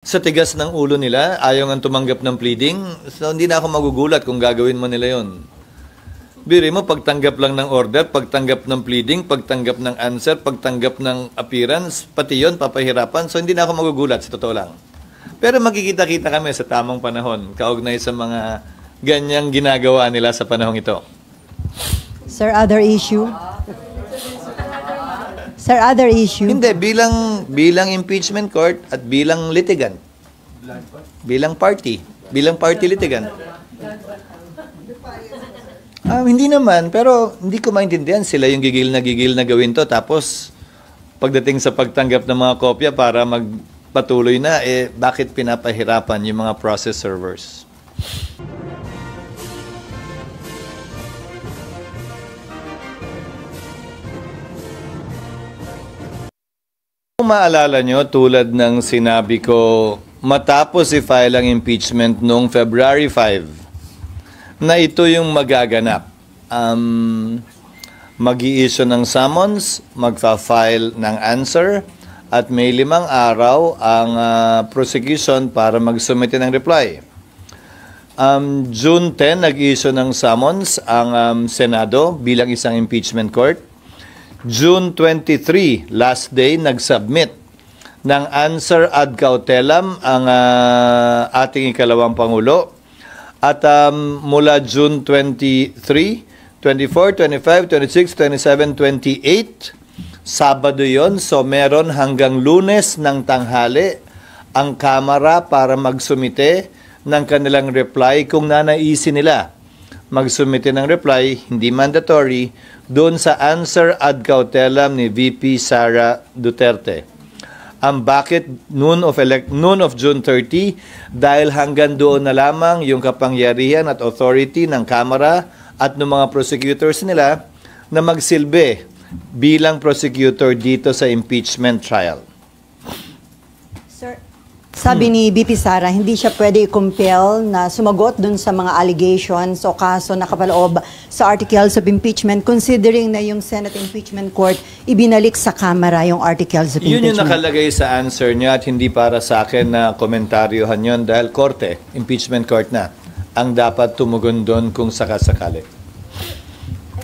Sa tigas ng ulo nila, ayaw nga tumanggap ng pleading, so hindi na ako magugulat kung gagawin mo nila yon. Biri mo, pagtanggap lang ng order, pagtanggap ng pleading, pagtanggap ng answer, pagtanggap ng appearance, pati yon papahirapan, so hindi na ako magugulat, sa totoo lang. Pero magkikita-kita kami sa tamang panahon, kaugnay sa mga ganyang ginagawa nila sa panahong ito. Sir, other issue? Sir, other issue? Hindi, bilang impeachment court at bilang litigant. Bilang party litigant. Hindi naman, pero hindi ko maintindihan sila yung gigil na gawin to. Tapos, pagdating sa pagtanggap ng mga kopya para magpatuloy na, bakit pinapahirapan yung mga process servers? Kung maalala nyo, tulad ng sinabi ko, matapos i-file ang impeachment noong February 5, na ito yung magaganap. Mag-i-issue ng summons, magfa-file ng answer, at may 5 araw ang prosecution para mag-submit ng reply. June 10, nag-issue ng summons ang Senado bilang isang impeachment court. June 23, last day, nag-submit ng answer ad cautelam ang ating ikalawang Pangulo. At mula June 23, 24, 25, 26, 27, 28, Sabado yon. So meron hanggang Lunes ng tanghali ang Kamara para magsumite ng kanilang reply kung nanaisin nila. Magsumite ng reply, hindi mandatory, doon sa answer ad cautelam ni VP Sara Duterte. Ang bakit noon of June 30, dahil hanggang doon na lamang yung kapangyarihan at authority ng Kamara at ng mga prosecutors nila na magsilbi bilang prosecutor dito sa impeachment trial. Sir, sabi ni VP Sara, hindi siya pwede i-compel na sumagot dun sa mga allegations o kaso na kapaloob sa articles of impeachment, considering na yung Senate Impeachment Court ibinalik sa Kamara yung articles of impeachment. Yun yung nakalagay sa answer niya at hindi para sa akin na komentaryohan yun dahil korte, impeachment court na, ang dapat tumugon doon kung sakasakali.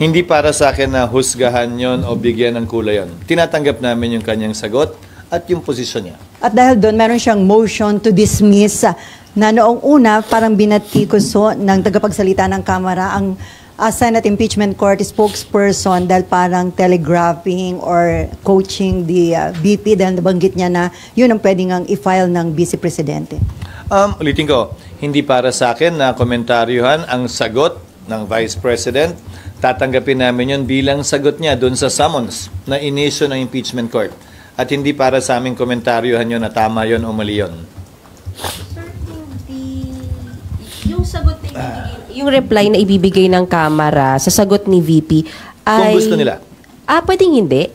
Hindi para sa akin na husgahan yon o bigyan ng kulay yun. Tinatanggap namin yung kanyang sagot at yung posisyon niya. At dahil doon, meron siyang motion to dismiss na noong una, parang binatikuso ng tagapagsalita ng Kamara ang Senate Impeachment Court spokesperson dahil parang telegraphing or coaching the VP dahil nabanggit niya na yun ang pwedeng ang i-file ng Vice Presidente. Ulitin ko, hindi para sa akin na komentaryohan ang sagot ng Vice President. Tatanggapin namin yun bilang sagot niya doon sa summons na inisyo ng impeachment court. At hindi para sa aming komentaryohan yun na tama yun o mali yun. Sir, yung sagot na ibibigay, yung reply na ibibigay ng Kamara sa sagot ni VP ay... Kung gusto nila. Pwedeng hindi?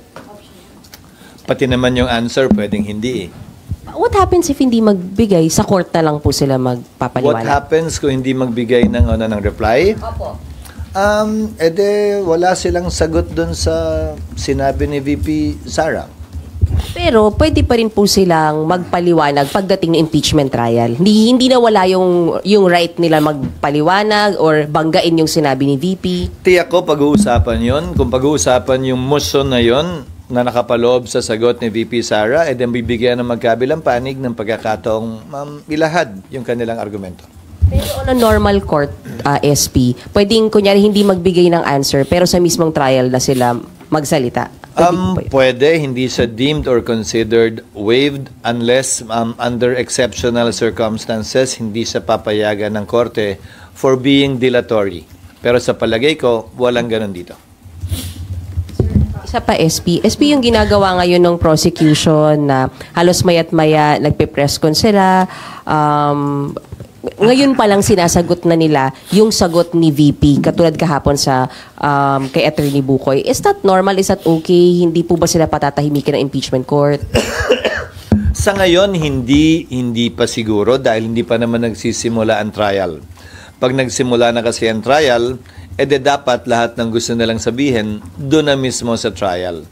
Pati naman yung answer, pwedeng hindi eh. What happens if hindi magbigay? Sa court na lang po sila magpapaliwanag? What happens kung hindi magbigay ng reply? Opo. Wala silang sagot dun sa sinabi ni VP Sara. Pero pwede pa rin po silang magpaliwanag pagdating ng impeachment trial. Hindi na wala yung right nila magpaliwanag or banggain yung sinabi ni VP. Tiyak ko pag-uusapan yon. Kung pag-uusapan yung motion na yon na nakapaloob sa sagot ni VP Sara, then bibigyan ng magkabilang panig ng pagkakataong ilahad yung kanilang argumento. Pero on a normal court, SP, pwedeng kunyari hindi magbigay ng answer pero sa mismong trial na sila magsalita. Pwede, hindi siya deemed or considered waived unless under exceptional circumstances hindi siya papayagan ng korte for being dilatory. Pero sa palagay ko, walang ganun dito. Isa pa, SP. SP yung ginagawa ngayon ng prosecution na halos maya't maya nagpe-press con sila. Ngayon pa lang sinasagot na nila yung sagot ni VP katulad kahapon sa kay Attorney Bukoy. Is that normal? Is that okay? Hindi po ba sila patatahimikin ng impeachment court? Sa ngayon, hindi pa siguro dahil hindi pa naman nagsisimula ang trial. Pag nagsimula na kasi ang trial, dapat lahat ng gusto nilang sabihin doon na mismo sa trial.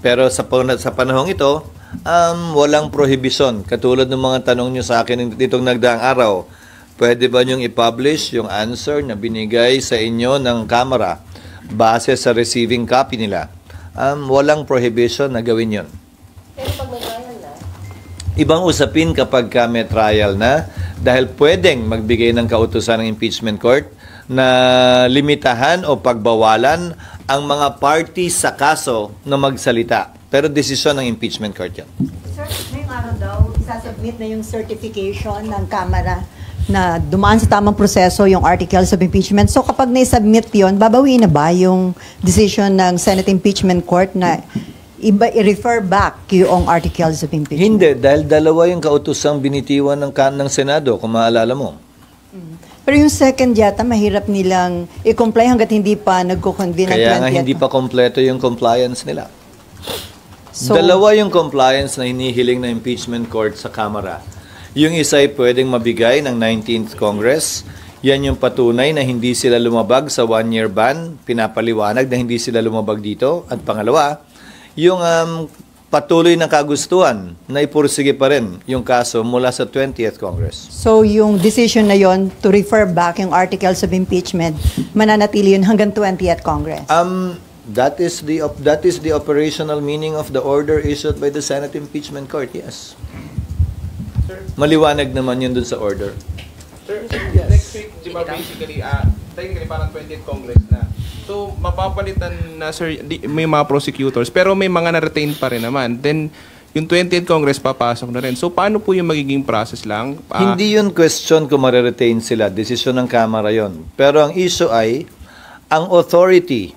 Pero sa panahong ito, walang prohibition. Katulad ng mga tanong nyo sa akin ditong nagdaang araw, pwede ba nyong i-publish yung answer na binigay sa inyo ng Kamara base sa receiving copy nila? Walang prohibition na gawin yun. Pero pag may trial na? Ibang usapin kapag may trial na, dahil pwedeng magbigay ng kautusan ng impeachment court na limitahan o pagbawalan ang mga parties sa kaso na magsalita. Pero desisyon ng impeachment court yan. Sir, ngayong araw daw, isasubmit na yung certification ng Kamara na dumaan sa tamang proseso yung articles of impeachment. So kapag na-submit yun, babawiin na ba yung decision ng Senate Impeachment Court na i-refer back yung articles of impeachment? Hindi, dahil dalawa yung kautusang binitiwan ng Senado, kung maalala mo. Pero yung second yata, mahirap nilang i-comply hanggat hindi pa nagko-convene ng 20th. Kaya nga hindi pa kompleto yung compliance nila. So, Dalawa yung compliance na hinihiling ng impeachment court sa Kamara. Yung isa ay pwedeng mabigay ng 19th Congress. Yan yung patunay na hindi sila lumabag sa one-year ban. Pinapaliwanag na hindi sila lumabag dito. At pangalawa, yung patuloy na kagustuhan na ipursige pa rin yung kaso mula sa 20th Congress. So yung decision na yon to refer back yung articles of impeachment, mananatili yun hanggang 20th Congress? That is the operational meaning of the order issued by the Senate Impeachment Court, yes. Maliwanag naman yun dun sa order. Sir, next week, di ba basically, technically parang 20th Congress na. So, mapapalitan na, sir, may mga prosecutors, pero may mga na-retain pa rin naman. Then, yung 20th Congress papasok na rin. So, paano po yung magiging process lang? Hindi yun question kung ma-retain sila. Desisyon ng Kamara yun. Pero ang issue ay, ang authority,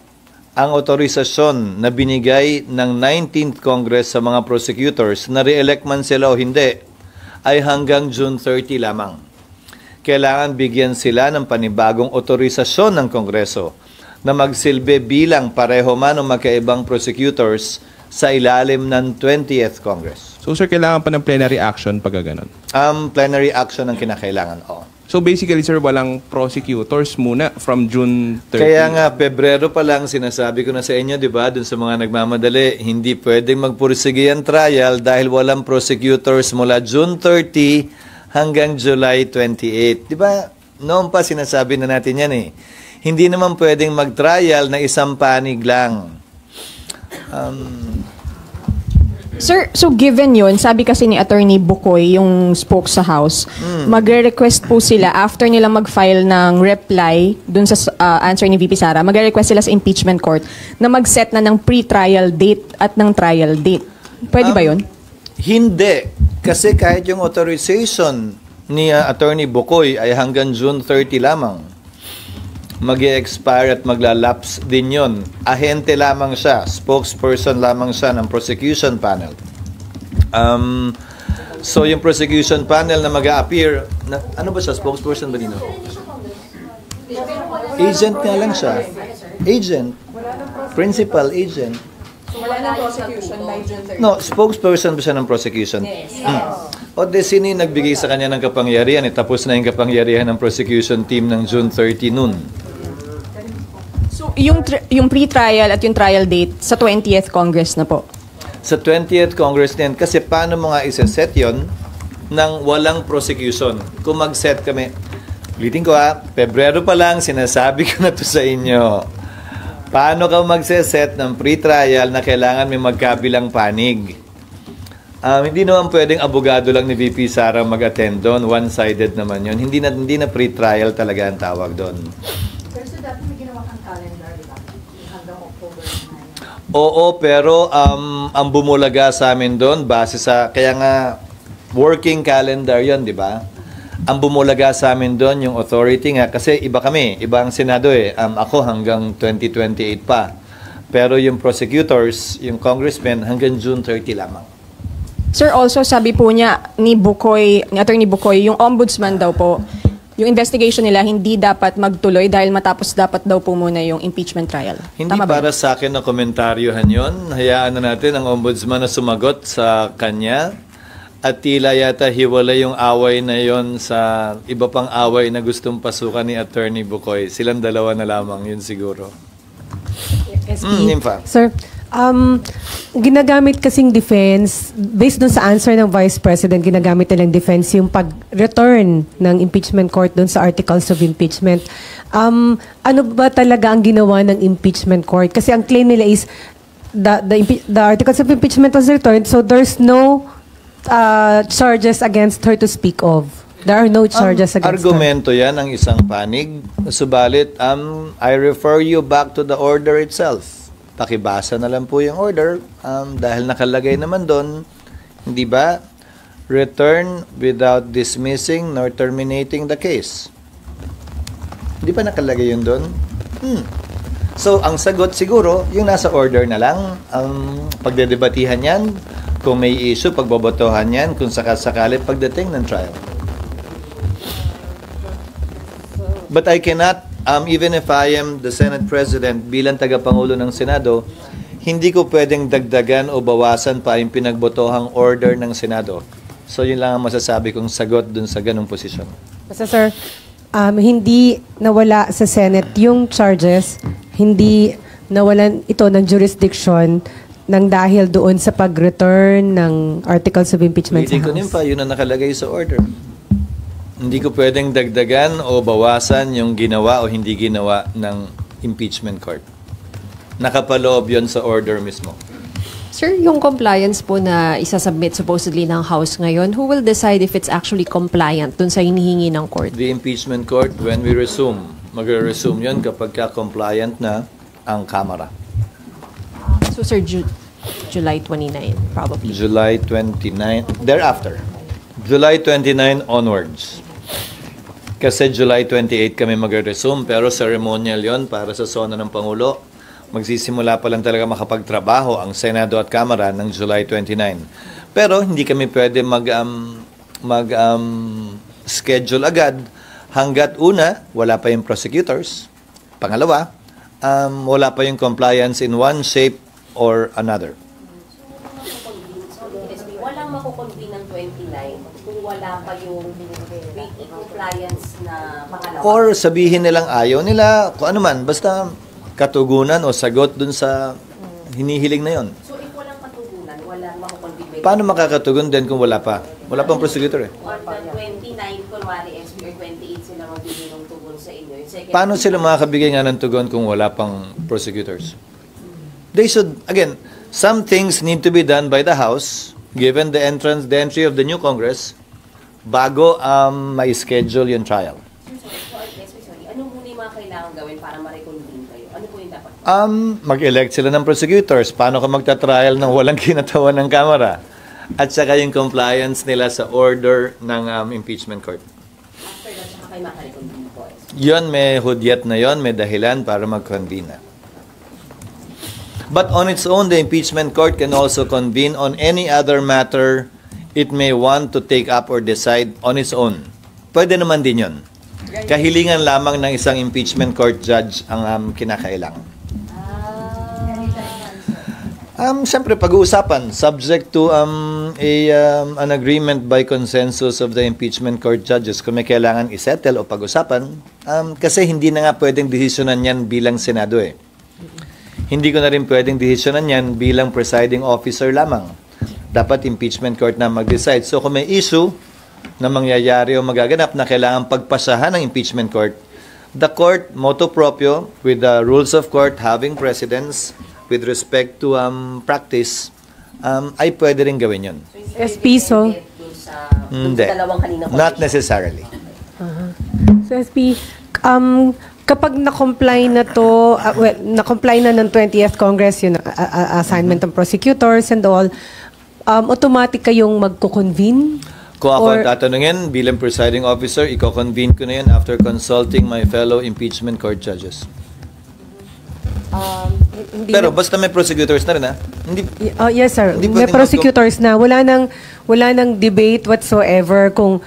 ang otorisasyon na binigay ng 19th Congress sa mga prosecutors, na re-elect man sila o hindi, ay hanggang June 30 lamang. Kailangan bigyan sila ng panibagong otorisasyon ng Kongreso na magsilbi bilang pareho man o magkaibang prosecutors sa ilalim ng 20th Congress. So, sir, kailangan pa ng plenary action pag ganon? Plenary action ang kinakailangan, oo. So, basically, sir, walang prosecutors muna from June 30? Kaya nga, Pebrero pa lang, sinasabi ko na sa inyo, di ba, dun sa mga nagmamadali, hindi pwedeng magpursige ang trial dahil walang prosecutors mula June 30 hanggang July 28. Di ba, noon pa sinasabi na natin yan eh. Hindi naman pwedeng mag-trial na isang panig lang. Sir, so given yun, sabi kasi ni Attorney Bukoy, yung spoke sa House, magre-request po sila after nila mag-file ng reply dun sa answer ni VP Sara, magre-request sila sa impeachment court na mag-set na ng pre-trial date at ng trial date. Pwede ba yun? Hindi. Kasi kahit yung authorization ni Attorney Bukoy ay hanggang June 30 lamang. Mag-e-expire at maglalapse din yun. Ahente lamang siya, spokesperson lamang siya ng prosecution panel. So yung prosecution panel na mag-a-appear, ano ba siya, spokesperson ba dito? Agent nga lang siya. Agent. Principal agent. So wala na prosecution by June 30? No, spokesperson ba siya ng prosecution? Yes. O de sino yung nagbigay sa kanya ng kapangyarihan? Tapos na yung kapangyarihan ng prosecution team ng June 30 noon. So yung pre-trial at yung trial date sa 20th Congress na po? Sa 20th Congress din. Kasi paano mo nga isa-set yun nang walang prosecution? Kung mag-set kami, ulitin ko Pebrero pa lang, sinasabi ko na to sa inyo. Paano ka mag-set ng pre-trial na kailangan may magkabilang panig? Hindi naman pwedeng abogado lang ni VP Sara mag-attend doon. One-sided naman yun. Hindi na pre-trial talaga ang tawag doon. Pero so dati may ginawa kang calendar, di ba? Hanggang October 9. Oo, pero ang bumulaga sa amin doon, base sa, kaya nga, working calendar yon, di ba? Ang bumulaga sa amin doon, yung authority nga, kasi iba kami, iba ang Senado eh. Ako hanggang 2028 pa. Pero yung prosecutors, yung congressmen, hanggang June 30 lamang. Sir, also sabi po niya ni Attorney Bukoy, yung ombudsman daw po, yung investigation nila hindi dapat magtuloy dahil matapos dapat daw po muna yung impeachment trial. Hindi Tama ba? para sa akin na komentaryohan yon. Hayaan na natin ang ombudsman na sumagot sa kanya. At tila yata hiwalay yung away na yon sa iba pang away na gustong pasukan ni Attorney Bukoy. Silang dalawa na lamang, yun siguro. SP. Nympha. Sir, Ginagamit kasing defense, based dun sa answer ng Vice President, ginagamit nilang defense yung pag-return ng impeachment court dun sa articles of impeachment. Ano ba talaga ang ginawa ng impeachment court? Kasi ang claim nila is the articles of impeachment was returned, so there's no charges against her to speak of. There are no charges against her. Argumento yan ang isang panig. Subalit, I refer you back to the order itself. Pakibasa na lang po yung order dahil nakalagay naman doon, hindi ba? Return without dismissing nor terminating the case. Hindi ba nakalagay yun doon? So, ang sagot siguro, yung nasa order na lang, ang pagdedebatihan yan, kung may issue, pagbobotohan yan, kung sakasakali pagdating ng trial. But I cannot, even if I am the Senate President, bilang tagapangulo ng Senado, hindi ko pwedeng dagdagan o bawasan pa yung pinagbotohang order ng Senado. So, yun lang ang masasabi kong sagot dun sa ganung posisyon. Basta sir, hindi nawala sa Senate yung charges, hindi nawalan ito ng jurisdiction nang dahil doon sa pag-return ng articles of impeachment sa Hindi ko House. pa, yun ang nakalagay sa order. Hindi ko pwedeng dagdagan o bawasan yung ginawa o hindi ginawa ng impeachment court. Nakapaloob yun sa order mismo. Sir, yung compliance po na isasubmit supposedly ng House ngayon, who will decide if it's actually compliant dun sa hinihingi ng court? The impeachment court, when we resume, magre-resume yun kapag compliant na ang Kamara. So, sir, July 29, probably. July 29, thereafter. July 29 onwards. Kasi July 28 kami magre-resume, pero ceremonial yon para sa sona ng Pangulo. Magsisimula pa lang talaga makapagtrabaho ang Senado at Kamara ng July 29. Pero hindi kami pwede schedule agad hanggat una, wala pa yung prosecutors. Pangalawa, wala pa yung compliance in one shape or another. Walang makukonvene ng 29 kung wala pa yung compliance na pangalawa. Or sabihin nilang ayaw nila, kung ano man, basta katugunan o sagot dun sa hinihiling na yon. So if walang katugunan, walang makukonvene. Paano makakatugon din kung wala pa? Wala pang prosecutor eh. On the 29, kunwari SP or 28 sila magbigay ng tugon sa inyo. Yung second Paano sila makakabigay nga ng tugon kung wala pang prosecutors? They should, again, some things need to be done by the House, given the entry of the new Congress, bago may schedule yung trial. Sorry. Ano muna yung mga kailangan gawin para ma-reconvene kayo? Ano po yung dapat? Mag-elect sila ng prosecutors. Paano ka magta-trial ng walang kinatawan ng Kamara? At saka yung compliance nila sa order ng impeachment court. After that, saka kayo maka-reconvene po. Yon, may hudyat na yon, may dahilan para mag-convene na. But on its own, the impeachment court can also convene on any other matter it may want to take up or decide on its own. Pwede naman din yun. Kahilingan lamang ng isang impeachment court judge ang kinakailangan. Siyempre, pag-uusapan, subject to an agreement by consensus of the impeachment court judges kung may kailangan isettle o pag-usapan, kasi hindi na nga pwedeng desisyonan yan bilang Senado eh. Hindi ko na rin pwedeng desisyonan yan bilang presiding officer lamang. Dapat impeachment court na mag-decide. So kung may issue na mangyayari o magaganap na kailangan pagpasahan ng impeachment court, the court, motu proprio, with the rules of court having precedence with respect to practice, ay pwede rin gawin yun. SP, so? Hindi. Not necessarily. So SP, kapag na-comply na to, na-comply na ng 20th Congress, yung assignment ng prosecutors and all, automatic kayong magko-convene? Kung ako tatanungin, bilang presiding officer, i-convene ko na yun after consulting my fellow impeachment court judges. Pero basta may prosecutors na rin, ha? Hindi, yes, sir. Hindi May pwedeng prosecutors na. Wala nang debate whatsoever kung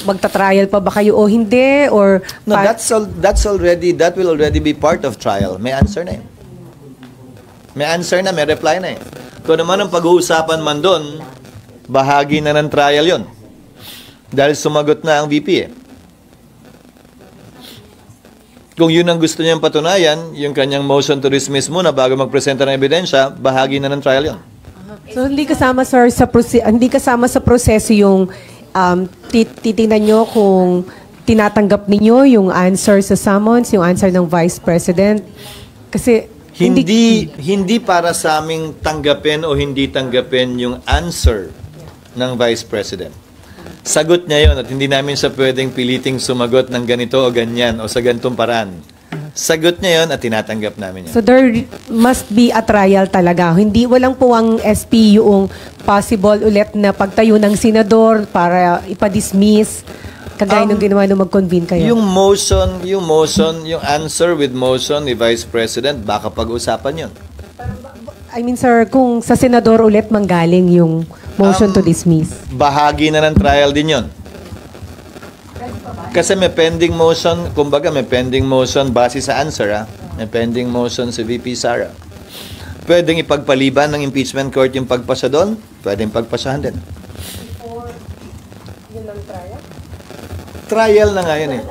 magta-trial pa ba kayo o hindi, or... no, that will already be part of trial. May answer na yun. May answer na, may reply na yun. Kung naman ang pag-uusapan man doon, bahagi na ng trial yon. Dahil sumagot na ang VP eh. Kung yun ang gusto niyang patunayan, yung kanyang motion to dismiss muna bago magpresenta ng ebidensya, bahagi na ng trial yun. So hindi kasama sir hindi kasama sa proseso yung titingnan nyo kung tinatanggap ninyo yung answer sa summons, yung answer ng Vice President. Kasi Hindi para sa aming tanggapin o hindi tanggapin yung answer ng Vice President. Sagot niya yon at hindi namin siya pwedeng piliting sumagot ng ganito o ganyan o sa ganitong paraan. Sagot niya yon at tinatanggap namin yan. So there must be a trial talaga. Hindi walang po ang SP yung possible ulit na pagtayo ng senador para ipa-dismiss kagaya nung ginawa nung mag-convene kayo. Yung answer with motion ni Vice President, baka pag-usapan yon. I mean sir, kung sa senador ulit manggaling yung motion to dismiss. Bahagi na ng trial din yon. Kasi may pending motion, kumbaga may pending motion base sa answer, ha? May pending motion si VP Sara. Pwedeng ipagpaliban ng impeachment court yung pagpasa doon, pwedeng pagpasahan din. Trial na nga yun eh.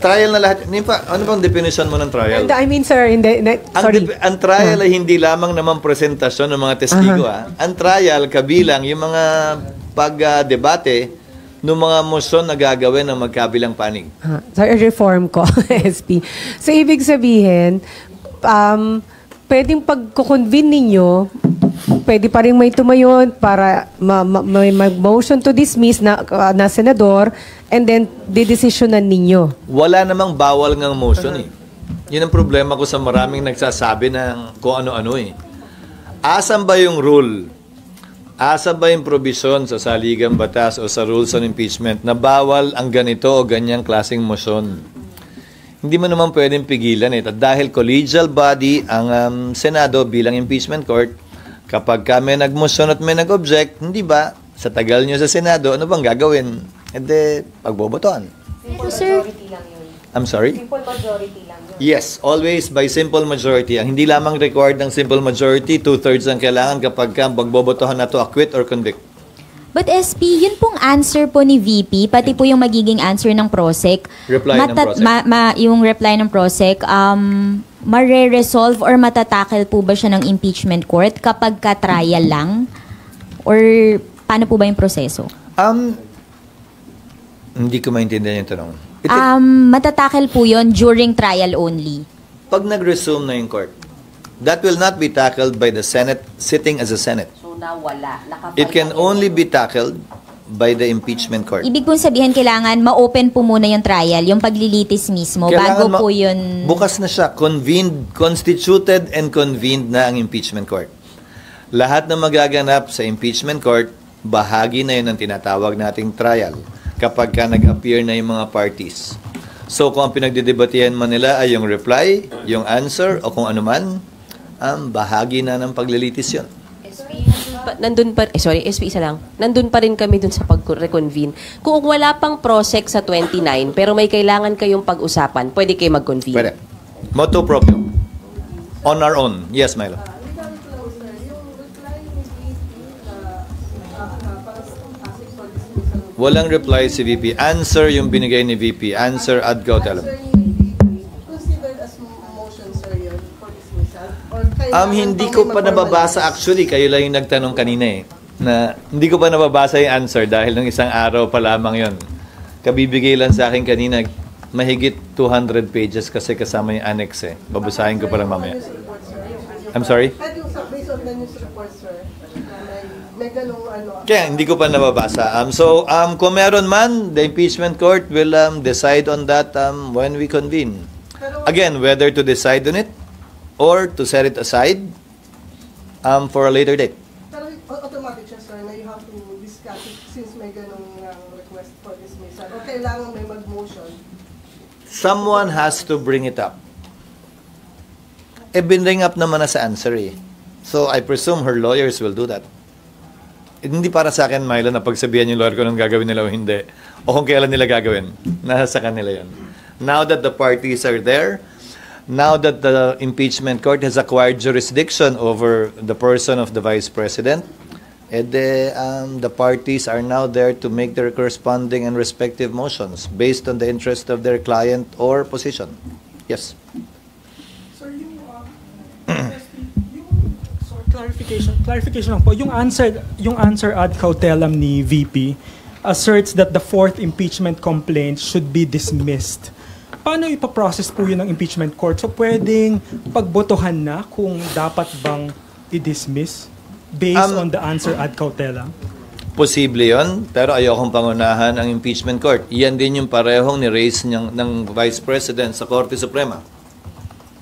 Trial na lahat. Ano bang definition mo ng trial? I mean sir, sorry. Ang trial ay hindi lamang naman presentasyon ng mga testigo. Ang trial kabilang yung mga pag-debate ng mga motion na gagawin ng magkabilang panig. Sorry, reform ko, SP. So ibig sabihin, pwedeng pagkukonvene ninyo, pwede pa rin may tumayon para may motion to dismiss na senador and then didesisyonan ninyo. Wala namang bawal ngang motion eh. Yun ang problema ko sa maraming nagsasabi ng kung ano-ano eh. Asan ba yung rule? Asan ba yung provision sa saligang batas o sa rules on impeachment na bawal ang ganito o ganyang klaseng motion? Hindi mo naman pwedeng pigilan eh. At dahil collegial body ang Senado bilang impeachment court, kapag may nag-motion at may nag-object, hindi ba, sa tagal nyo sa Senado, ano bang gagawin? Hindi, pagbobotohan. Sir, I'm sorry? Simple majority lang yun. Yes, always by simple majority. Ang hindi lamang required ng simple majority, 2/3 ang kailangan kapag magbobotohan na to acquit or convict. but SP, yun pong answer po ni VP, pati po yung magiging answer ng PROSEC. Reply ng PROSEC. Yung reply ng PROSEC, mare-resolve or matatakel po ba siya ng impeachment court kapag ka-trial lang? Or paano po ba yung proseso? Hindi ko maintindihan yung tanong. Matatakel po yun during trial only. Pag nag-resume na yung court, that will not be tackled by the Senate sitting as a Senate. So nawala. It can only be tackled by the impeachment court. Ibig pong sabihin, kailangan ma-open po muna yung trial, yung paglilitis mismo, bago po yun... Bukas na siya. Constituted and convened na ang impeachment court. Lahat na magaganap sa impeachment court, bahagi na yun ang tinatawag nating trial kapag nag-appear na yung mga parties. So kung ang pinagdidebatihan man nila ay yung reply, yung answer, o kung ano man, bahagi na ng paglilitis yun. SP isa lang. Nandun pa rin kami dun sa pag-reconvene. Kung wala pang PROSEC sa 29, pero may kailangan kayong pag-usapan, pwede kayo mag-convene. Pwede. Motu proprio. On our own. Yes, Milo. Walang reply si VP. Answer yung binigay ni VP. Answer ad cautelam. Hindi ko pa nababasa actually. Kayo lang yung nagtanong kanina eh. Na hindi ko pa nababasa yung answer dahil ng isang araw pa lamang yon. Kabibigay lang sa akin kanina. Mahigit 200 pages kasi kasama yung annex eh. Babasahin ko pa lang mamaya. I'm sorry? Based on the news report, sir, may ganung Kaya hindi ko pa nababasa. Kung meron man, the impeachment court will decide on that when we convene. Again, whether to decide on it or to set it aside for a later date. Pero automatic siya, sir, na you have to discuss it since may ganung request for dismissal. O kailangan may mag-motion. Someone has to bring it up. Binring up naman na sa answer eh. So I presume her lawyers will do that. Hindi para sa akin, Milo, na pagsabihan yung lawyer ko nung gagawin nila o hindi. O kung kailan nila gagawin. Nasa kanila yun. Now that the parties are there, now that the impeachment court has acquired jurisdiction over the person of the Vice President, the parties are now there to make their corresponding and respective motions based on the interest of their client or position. Yes. Sir, clarification lang po. Yung answer ad cautelam ni VP asserts that the fourth impeachment complaint should be dismissed. Paano ipaprocess po yun ng impeachment court? So pwedeng pagbotohan na kung dapat bang i-dismiss based on the answer ad cautelam? Posible yon, pero ayokong pangunahan ang impeachment court. Yan din yung parehong ni-raise ng Vice President sa Korte Suprema.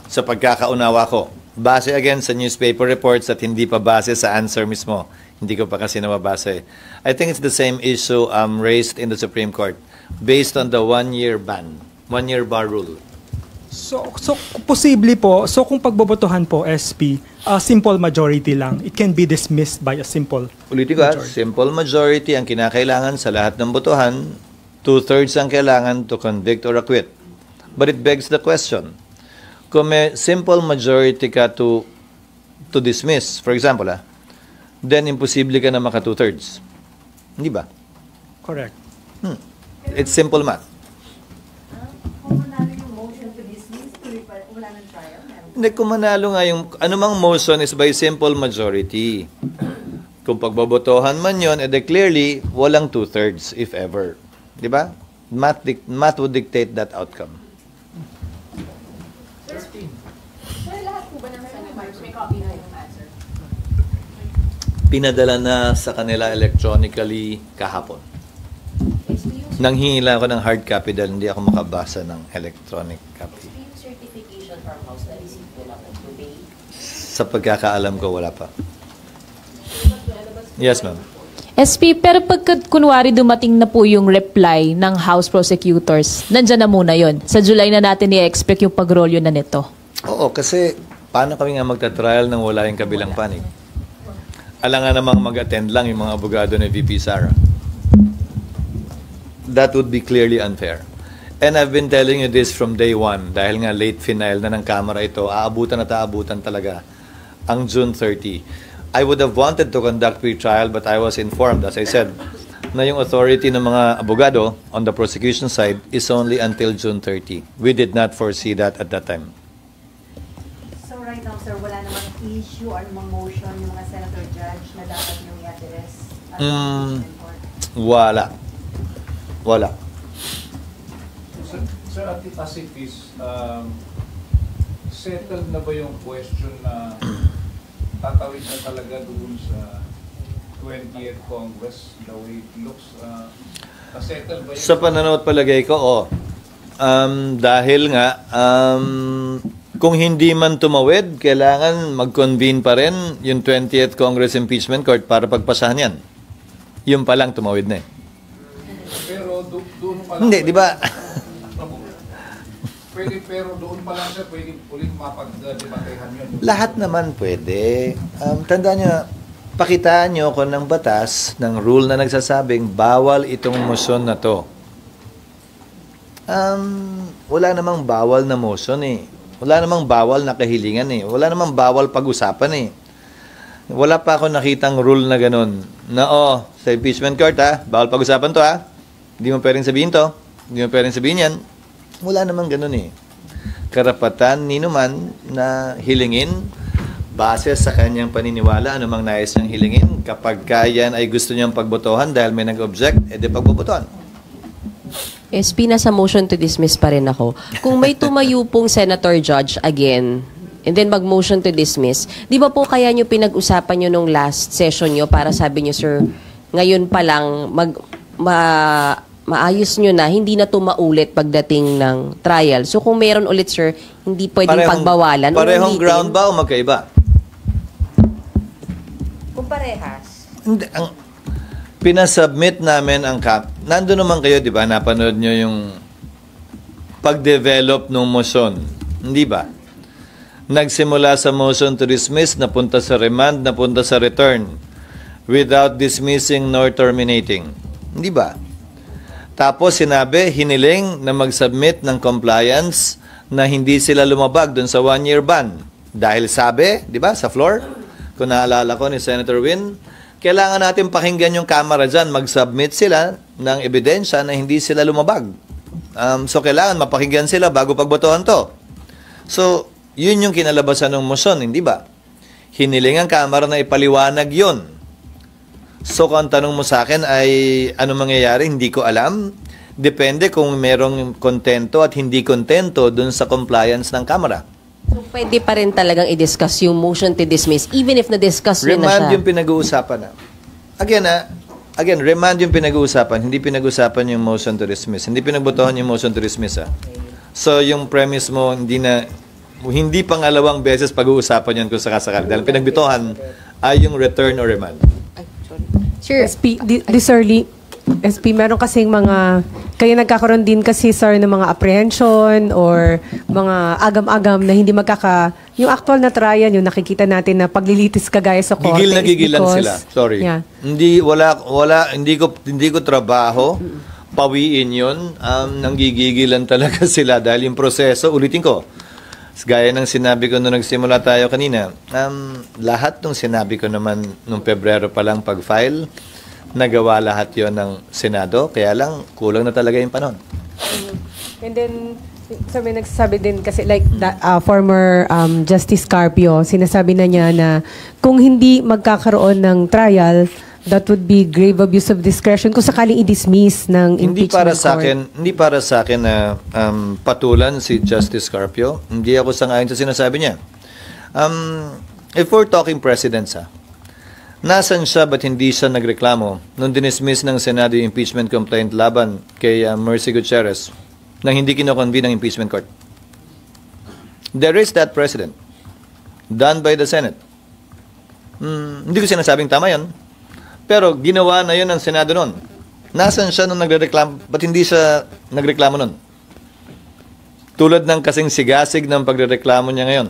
Sa pagkakaunawa ko. Base again sa newspaper reports at hindi pa base sa answer mismo. Hindi ko pa kasi nababase. I think it's the same issue raised in the Supreme Court based on the one-year ban, one-year bar rule. So posible po, so kung pagbobotohan po, SP, simple majority lang. It can be dismissed by a simple Politika, majority. simple majority ang kinakailangan sa lahat ng botohan. 2/3 ang kailangan to convict or acquit. But it begs the question, kung may simple majority ka to dismiss, for example, then imposible ka na maka 2/3. Hindi ba? Correct. It's simple math. Hindi, kung manalo nga yung anumang motion is by simple majority. Kung pagbobotohan man yun, edi clearly, walang 2/3 if ever. Di ba? Math would dictate that outcome. Pinadala na sa kanila electronically kahapon. Nanghingi lang ako ng hard copy dahil hindi ako makabasa ng electronic copy. Certification from House na receive ko na today. Sa pagkakaalam ko, wala pa. Yes, ma'am. SP, pero pagka kunwari dumating na po yung reply ng House prosecutors, nandyan na muna yon. Sa July na natin i-expect yung pagrolyo na nito. Oo, kasi paano kami nga magta-trial nang wala yung kabilang panig? Alangan namang mag-attend lang yung mga abogado ni VP Sara. That would be clearly unfair. And I've been telling you this from day one, dahil nga late final na ng Kamara ito, aabutan talaga ang June 30. I would have wanted to conduct pre-trial, but I was informed, as I said, na yung authority ng mga abogado on the prosecution side is only until June 30. We did not foresee that at that time. So right now, sir, wala namang issue or namang motion yung mga senator judge na dapat nyo i-address at the impeachment court? Wala. Sir, as it is, settled na ba yung question na tatawid na talaga doon sa 20th Congress, the way it looks? Settled ba yun? Sa pananaw at palagay ko, dahil nga, kung hindi man tumawid, kailangan mag-convene pa rin yung 20th Congress Impeachment Court para pagpasahan yan. Yung pa lang tumawid na eh. Pero doon pa lang... Hindi, di ba? Pero doon pa lang, sir, pwede ulit mapag-debatehan yun. Lahat naman pwede. Tandaan nyo, pakitaan nyo ko ng batas, ng rule na nagsasabing bawal itong motion na to. Wala namang bawal na motion eh. Wala namang bawal na kahilingan eh. Wala namang bawal pag-usapan eh. Wala pa ako nakitang rule na ganun. Na sa impeachment court bawal pag-usapan to Hindi mo pwedeng sabihin to. Hindi mo pwedeng sabihin yan. Wala namang ganun eh. Karapatan ni naman na hilingin base sa kanyang paniniwala, anumang nais niyang hilingin. Kapag yan ay gusto niyang pagbotohan dahil may nag-object, edi pagbobotohan. SP, nasa motion to dismiss pa rin ako. Kung may tumayo pong senator judge again, and then mag-motion to dismiss, di ba po kaya nyo pinag-usapan nyo nung last session nyo para sabi nyo, sir, ngayon pa lang maayos nyo na, hindi na tumaulit pagdating ng trial. So kung meron ulit, sir, hindi pwedeng pagbawalan. Parehong ground ba o magkaiba? Kung parehas. Hindi, pinasubmit namin ang nandun naman kayo, di ba? Napanood nyo yung pag-develop ng motion. Hindi ba? Nagsimula sa motion to dismiss, napunta sa remand, napunta sa return without dismissing nor terminating. Hindi ba? Tapos sinabi, hiniling na mag-submit ng compliance na hindi sila lumabag dun sa 1-year ban. Dahil sabi, di ba, sa floor, kung naalala ko ni Senator Win, kailangan natin pakinggan yung Kamara dyan, mag-submit sila ng ebidensya na hindi sila lumabag. So kailangan mapakinggan sila bago pagbotohan to. So, yun yung kinalabasan ng motion, hindi ba? Hiniling ang Kamara na ipaliwanag yun. So, kung ang tanong mo sa akin ay ano mangyayari, hindi ko alam. Depende kung merong kontento at hindi kontento dun sa compliance ng Kamara. So, pwede pa rin talagang i-discuss yung motion to dismiss, even if na-discuss nyo na Remand siya. yung pinag-uusapan na. Again, remand yung pinag-uusapan, hindi pinag-uusapan yung motion to dismiss. Hindi pinagbotohan yung motion to dismiss. So, yung premise mo, hindi pangalawang beses pag-uusapan yun kung sakasakali. Dahil pinagbitohan ay yung return or remand. Sure. SP, this early, SP, meron kasing mga, kaya nagkakaroon din kasi, sir, ng mga apprehension or mga agam-agam na hindi yung actual na trial, yung nakikita natin na paglilitis kagaya sa korte. Gigil na gigil lang sila. Sorry. Yeah. Hindi ko trabaho. Pawiin yun. Nanggigigilan talaga sila dahil yung proseso, ulitin ko, gaya ng sinabi ko nung nagsimula tayo kanina, lahat ng sinabi ko naman nung Pebrero pa lang pag-file, nagawa lahat yon ng Senado, kaya lang kulang na talaga yung panahon. And then, sabi nagsasabi din kasi like former Justice Carpio, sinasabi na niya na kung hindi magkakaroon ng trial, that would be grave abuse of discretion kung sakaling i-dismiss ng impeachment court. Hindi para sa akin na patulan si Justice Carpio. Hindi ako sangayon sa sinasabi niya. If we're talking precedents, nasan siya ba't hindi siya nagreklamo nung dinismiss ng Senado yung impeachment complaint laban kay Mercy Gutierrez nang hindi kinoconvene ng impeachment court? There is that precedent done by the Senate. Hindi ko sinasabing tama yun. Pero ginawa na yun ng Senado noon. Nasaan siya nung nagreklamo? Ba't hindi siya nagreklamo noon? Tulad ng kasing sigasig ng pagrereklamo niya ngayon.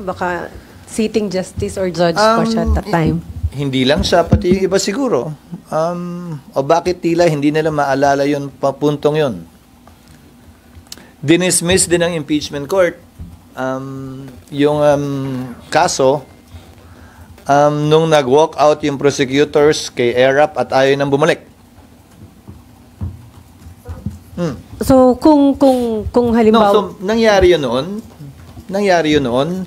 Baka sitting justice or judge pa siya at that time. Hindi lang siya, pati yung iba siguro. O bakit tila hindi nila maalala yun, papuntong yun? Dinismiss din ng impeachment court yung kaso nung nag-walk out yung prosecutors kay ERAP at ayaw nang bumalik. So, kung halimbawa... No, so, nangyari yun noon,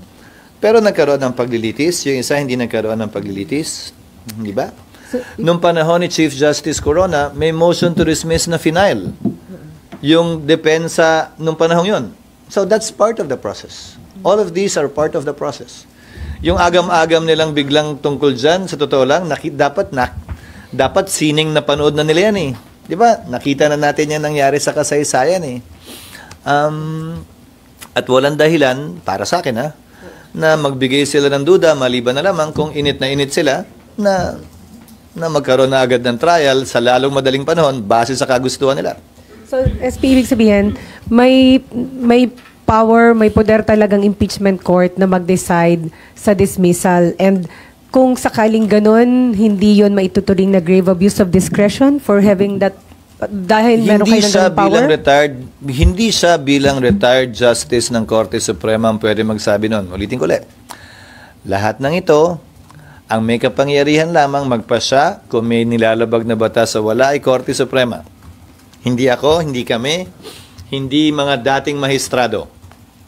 pero nagkaroon ng paglilitis. Yung isa hindi nagkaroon ng paglilitis. Di ba? Nung panahon ni Chief Justice Corona, may motion to dismiss na final. Yung depensa nung panahon yun. So, that's part of the process. All of these are part of the process. Yung agam-agam nilang biglang tungkol dyan, sa totoo lang, dapat sining na panood na nila yan eh. Di ba? Nakita na natin yan nangyari sa kasaysayan eh. At walang dahilan, para sa akin na magbigay sila ng duda, maliban na lamang kung init na init sila, na magkaroon na agad ng trial sa lalong madaling panahon base sa kagustuhan nila. So, SP, ibig sabihin, may power, may poder talagang impeachment court na mag-decide sa dismissal. And kung sakaling ganun, hindi yon maituturing na grave abuse of discretion for having that, dahil meron kayo ng power? Hindi siya bilang retired justice ng Korte Suprema ang pwede magsabi nun. Ulitin ko ulit. Lahat ng ito, ang may kapangyarihan lamang magpasya kung may nilalabag na batas sa wala ay Korte Suprema. Hindi ako, hindi kami, hindi mga dating mahistrado.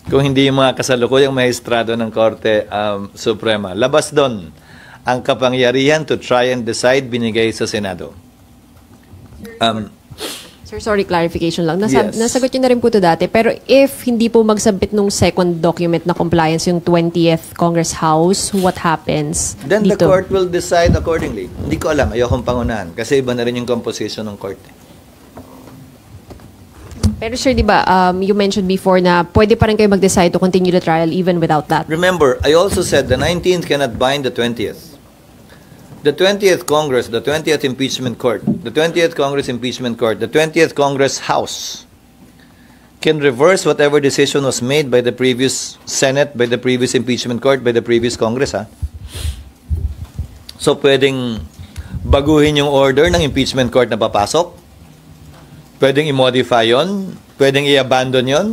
Kung hindi yung mga kasalukuyang mahistrado ng Korte Suprema. Labas doon ang kapangyarihan to try and decide binigay sa Senado. Sir, sorry, clarification lang. Yes. Nasagot nyo na rin po ito dati. Pero if hindi po magsabit nung second document na compliance yung 20th Congress House, what happens Then dito? the court will decide accordingly. Hindi ko alam. Ayokong pangunahan. Kasi iba na rin yung composition ng court. Pero sir, di ba, you mentioned before na pwede pa rin kayo mag-decide to continue the trial even without that. Remember, I also said the 19th cannot bind the 20th. The 20th Congress, the 20th Impeachment Court, the 20th Congress Impeachment Court, the 20th Congress House can reverse whatever decision was made by the previous Senate, by the previous Impeachment Court, by the previous Congress. So, pwedeng baguhin yung order ng Impeachment Court na papasok. Pwedeng i-modify yun. Pwedeng i-abandon yun.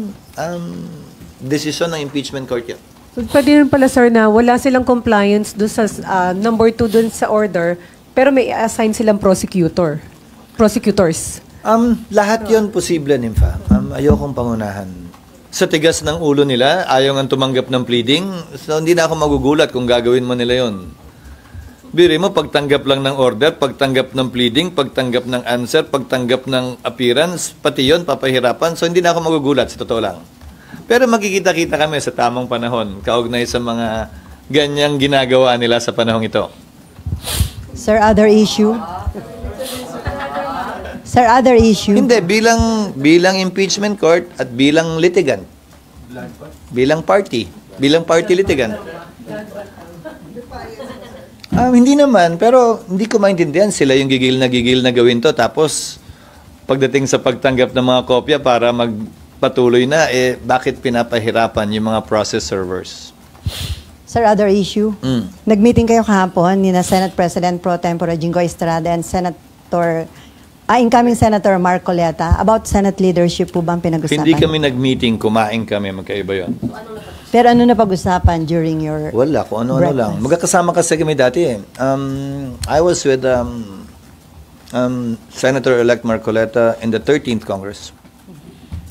Decision ng Impeachment Court yun. So, pwede rin pala, sir, na wala silang compliance doon sa number 2 doon sa order, pero may assign silang prosecutors. Lahat yun posible, Nympha. ayokong pangunahan. Sa tigas ng ulo nila, ayaw nga tumanggap ng pleading, so hindi na ako magugulat kung gagawin mo nila yon. Biri mo, pagtanggap lang ng order, pagtanggap ng pleading, pagtanggap ng answer, pagtanggap ng appearance, pati yon papahirapan, so hindi na ako magugulat, sa totoo lang. Pero magkikita-kita kami sa tamang panahon, kaugnay sa mga ganyang ginagawa nila sa panahong ito. Sir, other issue? Sir, other issue? Hindi, bilang impeachment court at bilang litigant. Bilang party litigant. Hindi naman, pero hindi ko maintindihan sila yung gigil na gawin to. Tapos, pagdating sa pagtanggap ng mga kopya para magpatuloy na, bakit pinapahirapan yung mga process servers? Sir, other issue? Nag-meeting kayo kahapon ni na Senate President Pro Tempore Jinggoy Estrada and incoming Senator Marcoleta about Senate leadership po bang pinag-usapan? Hindi kami nag-meeting, kumain kami, magkaiba yun. Pero ano na pag-usapan during your Wala, kung ano-ano lang. Magkakasama kasi kami dati eh. I was with Senator-elect Marcoleta in the 13th Congress.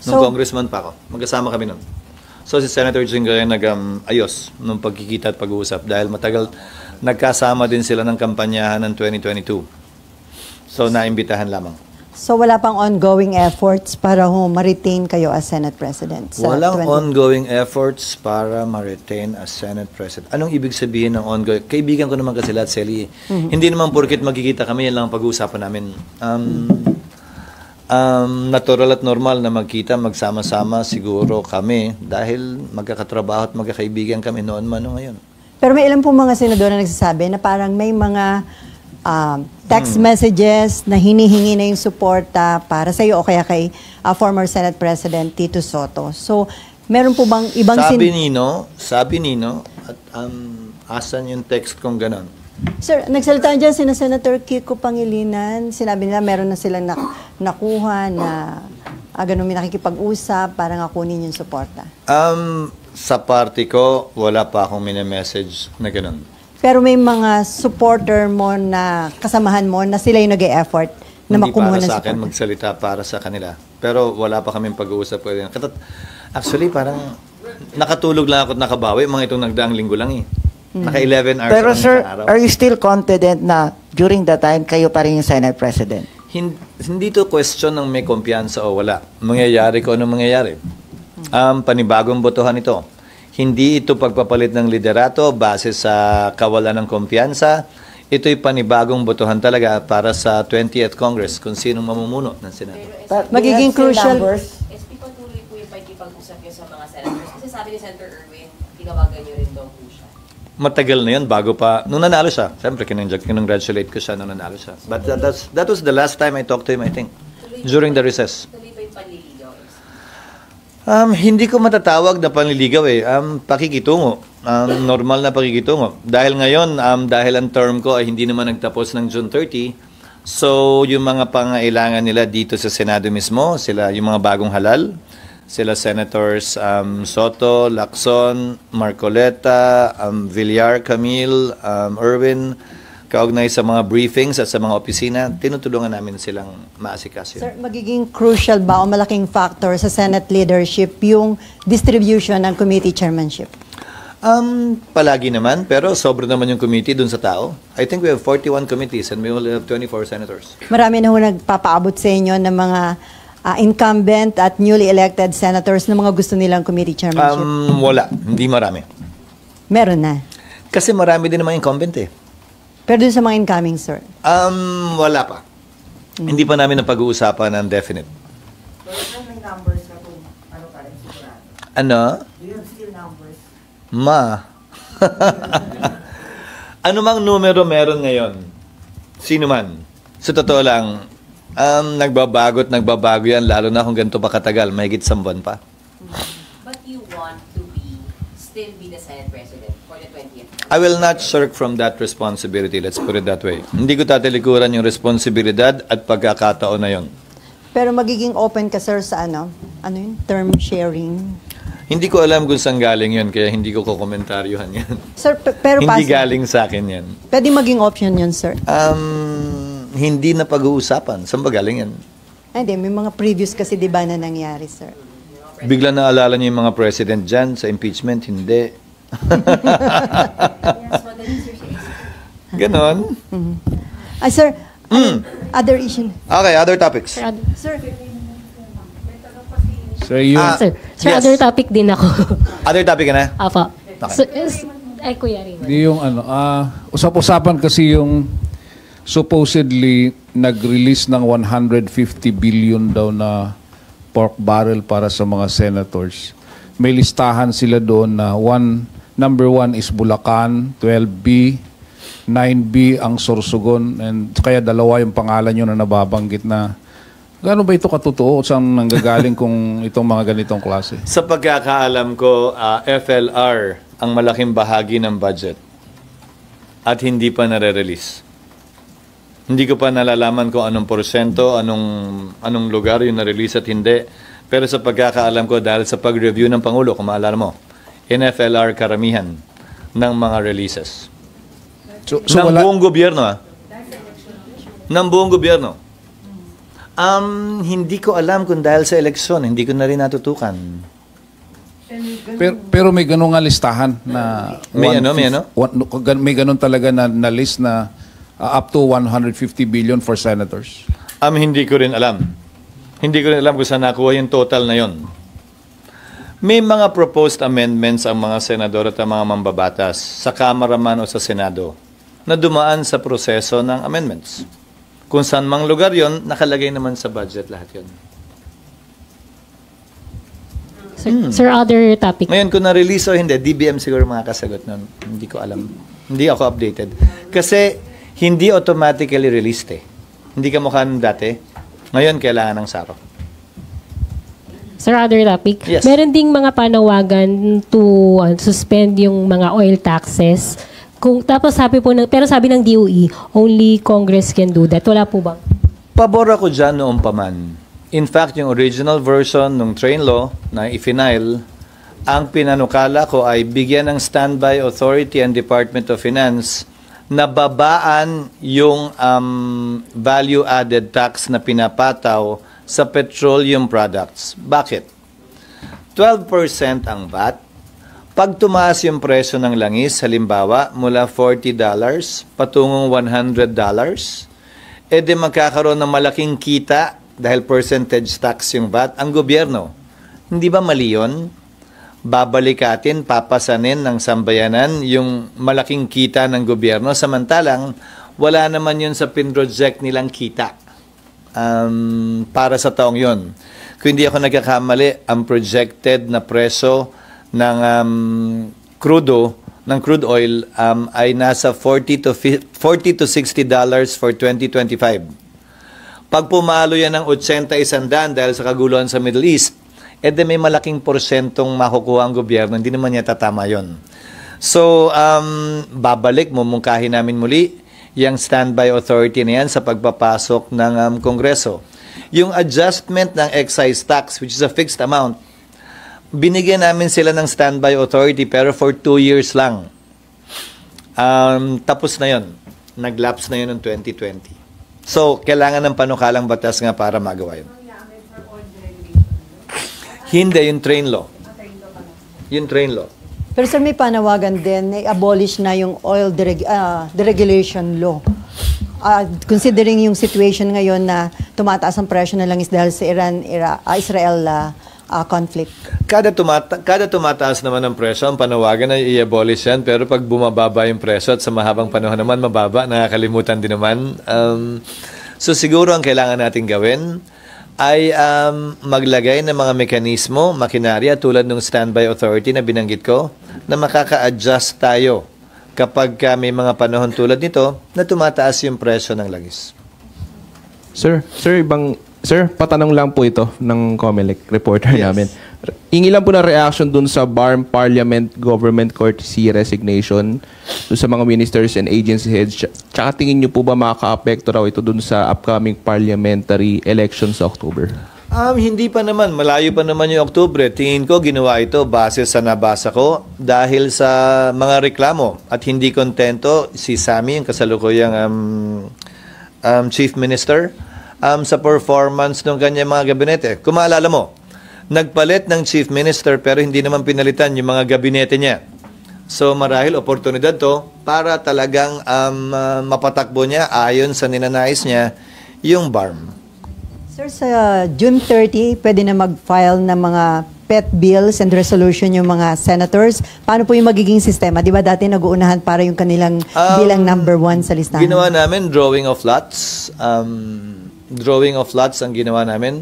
Nung congressman pa ako. Magkasama kami nun. So si Senator Jinggoy nag-ayos nung pagkikita at pag-uusap dahil matagal nagkasama din sila ng kampanyahan ng 2022. So, naimbitahan lamang. So, wala pang ongoing efforts para ma-retain kayo as Senate President? Walang ongoing efforts para ma-retain as Senate President. Anong ibig sabihin ng ongoing? Kaibigan ko naman kasi lahat, Sally. Hindi naman porket magkikita kami, yan lang ang pag-uusapan namin. Natural at normal na magkita, magsama-sama siguro kami dahil magkakatrabaho at magkakaibigan kami noon man o ngayon. Pero may ilan pong mga senador na nagsasabi na parang may mga text messages na hinihingi na yung suporta para sa iyo o kaya kay former Senate President Tito Soto. So, meron po bang ibang Sabi Nino, at asan yung text kong ganon? Sir, nagsalita dyan sina Senator Kiko Pangilinan. Sinabi nila meron na silang nakuha na ganun may nakikipag-usap para nga kunin yung suporta. Sa party ko, wala pa akong mini-message na ganon. Pero may mga supporter mo na kasamahan mo na sila yung nag-e-effort na makumuha ng support. Hindi para sa akin magsalita para sa kanila. Pero wala pa kaming pag-uusap. Actually, parang nakatulog lang ako at nakabawi. Mga itong nagdaang linggo lang eh. Naka 11 hours. Pero sir, are you still confident na during that time kayo pa rin yung Senate President? Hindi to question ng may kumpiyansa o wala. Mangyayari ko anong mangyayari. Panibagong botohan ito. Hindi ito pagpapalit ng liderato base sa kawalan ng kumpiyansa. Ito'y panibagong botohan talaga para sa 20th Congress kung sino mamumuno ng Senado. Magiging crucial. SP, patuloy po yung pagkipag-usap niyo sa mga senators. Kasi sabi ni Senator Erwin, tinawagan niyo rin daw po siya. Matagal na yun, bago pa, nung nanalo siya. Siyempre, kinongratulate ko siya nung nanalo siya. But that was the last time I talked to him, I think. During the recess. Tuloy pa yung panliligaw. Hindi ko matatawag na panliligaw eh. Pakikitungo. Normal na pakikitungo. Dahil ngayon, dahil ang term ko ay hindi naman nagtapos ng June 30, so yung mga pangailangan nila dito sa Senado mismo, sila yung mga bagong halal, sila Senators Soto, Lacson, Marcoleta, Villar, Camille, Erwin, kaugnay sa mga briefings at sa mga opisina, tinutulungan namin silang maasikaso. Sir, magiging crucial ba o malaking factor sa Senate leadership yung distribution ng committee chairmanship? Palagi naman, pero sobra naman yung committee dun sa tao. I think we have 41 committees and we only have 24 senators. Marami na ho nagpapaabot sa inyo ng mga incumbent at newly elected senators na mga gusto nilang committee chairmanship. Wala, hindi marami. Meron na. Kasi marami din naman incumbent eh. Pero dun sa mga incoming, sir? Wala pa. Hindi pa namin napag-uusapan ng definite. Pero may numbers na kung ano pa rin sigurado. Ano? Do you have still numbers? Ano mang numero meron ngayon? Sino man? Sa totoo lang, nagbabago yan, lalo na kung ganito pa katagal, mahigit 1 buwan pa. But you want to still be the Senate President for the 20th? I will not shirk from that responsibility, let's put it that way. Hindi ko tatalikuran yung responsibilidad at pagkakataon na yon. Pero magiging open ka, sir, sa yun? Term sharing? Hindi ko alam kung saan galing yun, kaya hindi ko kukomentaryuhan yan. Sir, pero hindi galing sa akin yan. Pwede maging option yun, sir? Hindi na pag-uusapan. Saan ba galing yan? Hindi, may mga previous kasi di ba na nangyari, sir? Bigla naalala niyo yung mga president dyan sa impeachment? Hindi. Ganon. Sir, other issue. Okay, other topics. Sir, So, yun. Sir, yes. other topic din ako. Other topic ka na? Apo. Okay. Ay, Kuya Rin. Di yung usap-usapan kasi yung supposedly nag-release ng 150 billion daw na pork barrel para sa mga senators. May listahan sila doon na number 1 is Bulacan, 12B, 9B ang Sorsogon, and kaya dalawa yung pangalan nyo na nababanggit na gaano ba ito katotoo? Saan nanggagaling kung itong mga ganitong klase? Sa pagkakaalam ko, FLR ang malaking bahagi ng budget at hindi pa nare-release. Hindi ko pa nalalaman kung anong porsyento, anong lugar yung na-release at hindi. Pero sa pagkakaalam ko, dahil sa pag-review ng Pangulo, kung maalala mo, NFLR karamihan ng mga releases. So ng buong gobyerno, ng buong gobyerno. Hindi ko alam kung dahil sa eleksyon, hindi ko na rin natutukan. Pero may ganun nga listahan na may ganun talaga na list na up to 150 billion for senators. Hindi ko rin alam. Hindi ko rin alam kung saan nakuha yung total na yon. May mga proposed amendments ang mga senador at ang mga mambabatas sa Kamara man o sa Senado na dumaan sa proseso ng amendments. Kung saan mang lugar yon, nakalagay naman sa budget lahat yon. Sir, other topic. Ngayon, kung na-release o hindi, DBM siguro makakasagot nun. Hindi ko alam. Hindi ako updated. Kasi, hindi automatically released eh. Hindi ka mukha ng dati. Ngayon, kailangan ng SARO. Sir, other topic. Yes. Meron ding mga panawagan to suspend yung mga oil taxes. Tapos pero sabi ng DOE, only Congress can do that. Wala po bang? Pabor ako dyan noong paman. In fact, yung original version ng train law na i-final, ang pinanukala ko ay bigyan ng standby authority and Department of Finance na babaan yung value-added tax na pinapataw sa petroleum products. Bakit? 12% ang VAT. Pag tumaas yung presyo ng langis, halimbawa, mula $40 patungong $100, edi magkakaroon ng malaking kita dahil percentage tax yung VAT ang gobyerno. Hindi ba mali yun? Babalikatin, papasanin ng sambayanan yung malaking kita ng gobyerno, samantalang wala naman yun sa pinroject nilang kita para sa taong yun. Kung hindi ako nagkakamali, ang projected na presyo ng crude oil ay nasa $40 to $60 for 2025. Pag pumalo yan ng 80 100 dahil sa kaguluhan sa Middle East, edi may malaking porsyentong makukuha ang gobyerno, hindi naman niya tatama yon. So, babalik, mumungkahin namin muli yung standby authority na yan sa pagpapasok ng Kongreso. Yung adjustment ng excise tax, which is a fixed amount, binigyan namin sila ng standby authority pero for 2 years lang. Tapos na yon. Nag-lapse na yun noong 2020. So, kailangan ng panukalang batas nga para magawa yun. Hindi, yung train law. Yung train law. Pero sir, may panawagan din, abolish na yung oil deregulation law. Considering yung situation ngayon na tumataas ang presyo na langis dahil sa Israel conflict. Kada tumataas naman ang presyo, ang panawagan ay i-abolish yan, pero pag bumababa yung presyo at sa mahabang panahon naman mababa, nakakalimutan din naman. So siguro ang kailangan natin gawin ay maglagay ng mga mekanismo, makinarya tulad ng standby authority na binanggit ko, na makaka-adjust tayo kapag may mga panahon tulad nito na tumataas yung presyo ng langis. Sir, patanong lang po ito ng COMELEC reporter namin. Hingi lang po na reaction dun sa BARM Parliament Government Courtesy Resignation dun sa mga ministers and agency heads. Tsaka tingin nyo po ba makaka-apekto raw ito dun sa upcoming parliamentary elections sa October? Hindi pa naman. Malayo pa naman yung Oktubre. Tingin ko ginawa ito base sa nabasa ko dahil sa mga reklamo at hindi kontento si Sammy, yung kasalukuyang Chief Minister, sa performance ng kanyang mga gabinete. Kung maalala mo, nagpalit ng chief minister pero hindi naman pinalitan yung mga gabinete niya. So marahil oportunidad to para talagang mapatakbo niya ayon sa ninanais niya yung BARM. Sir, sa June 30, pwede na mag-file ng mga pet bills and resolution yung mga senators. Paano po yung magiging sistema? Di ba dati nag-uunahan para yung kanilang bilang number 1 sa listahan? Ginawa namin drawing of lots. Drawing of lots ang ginawa namin.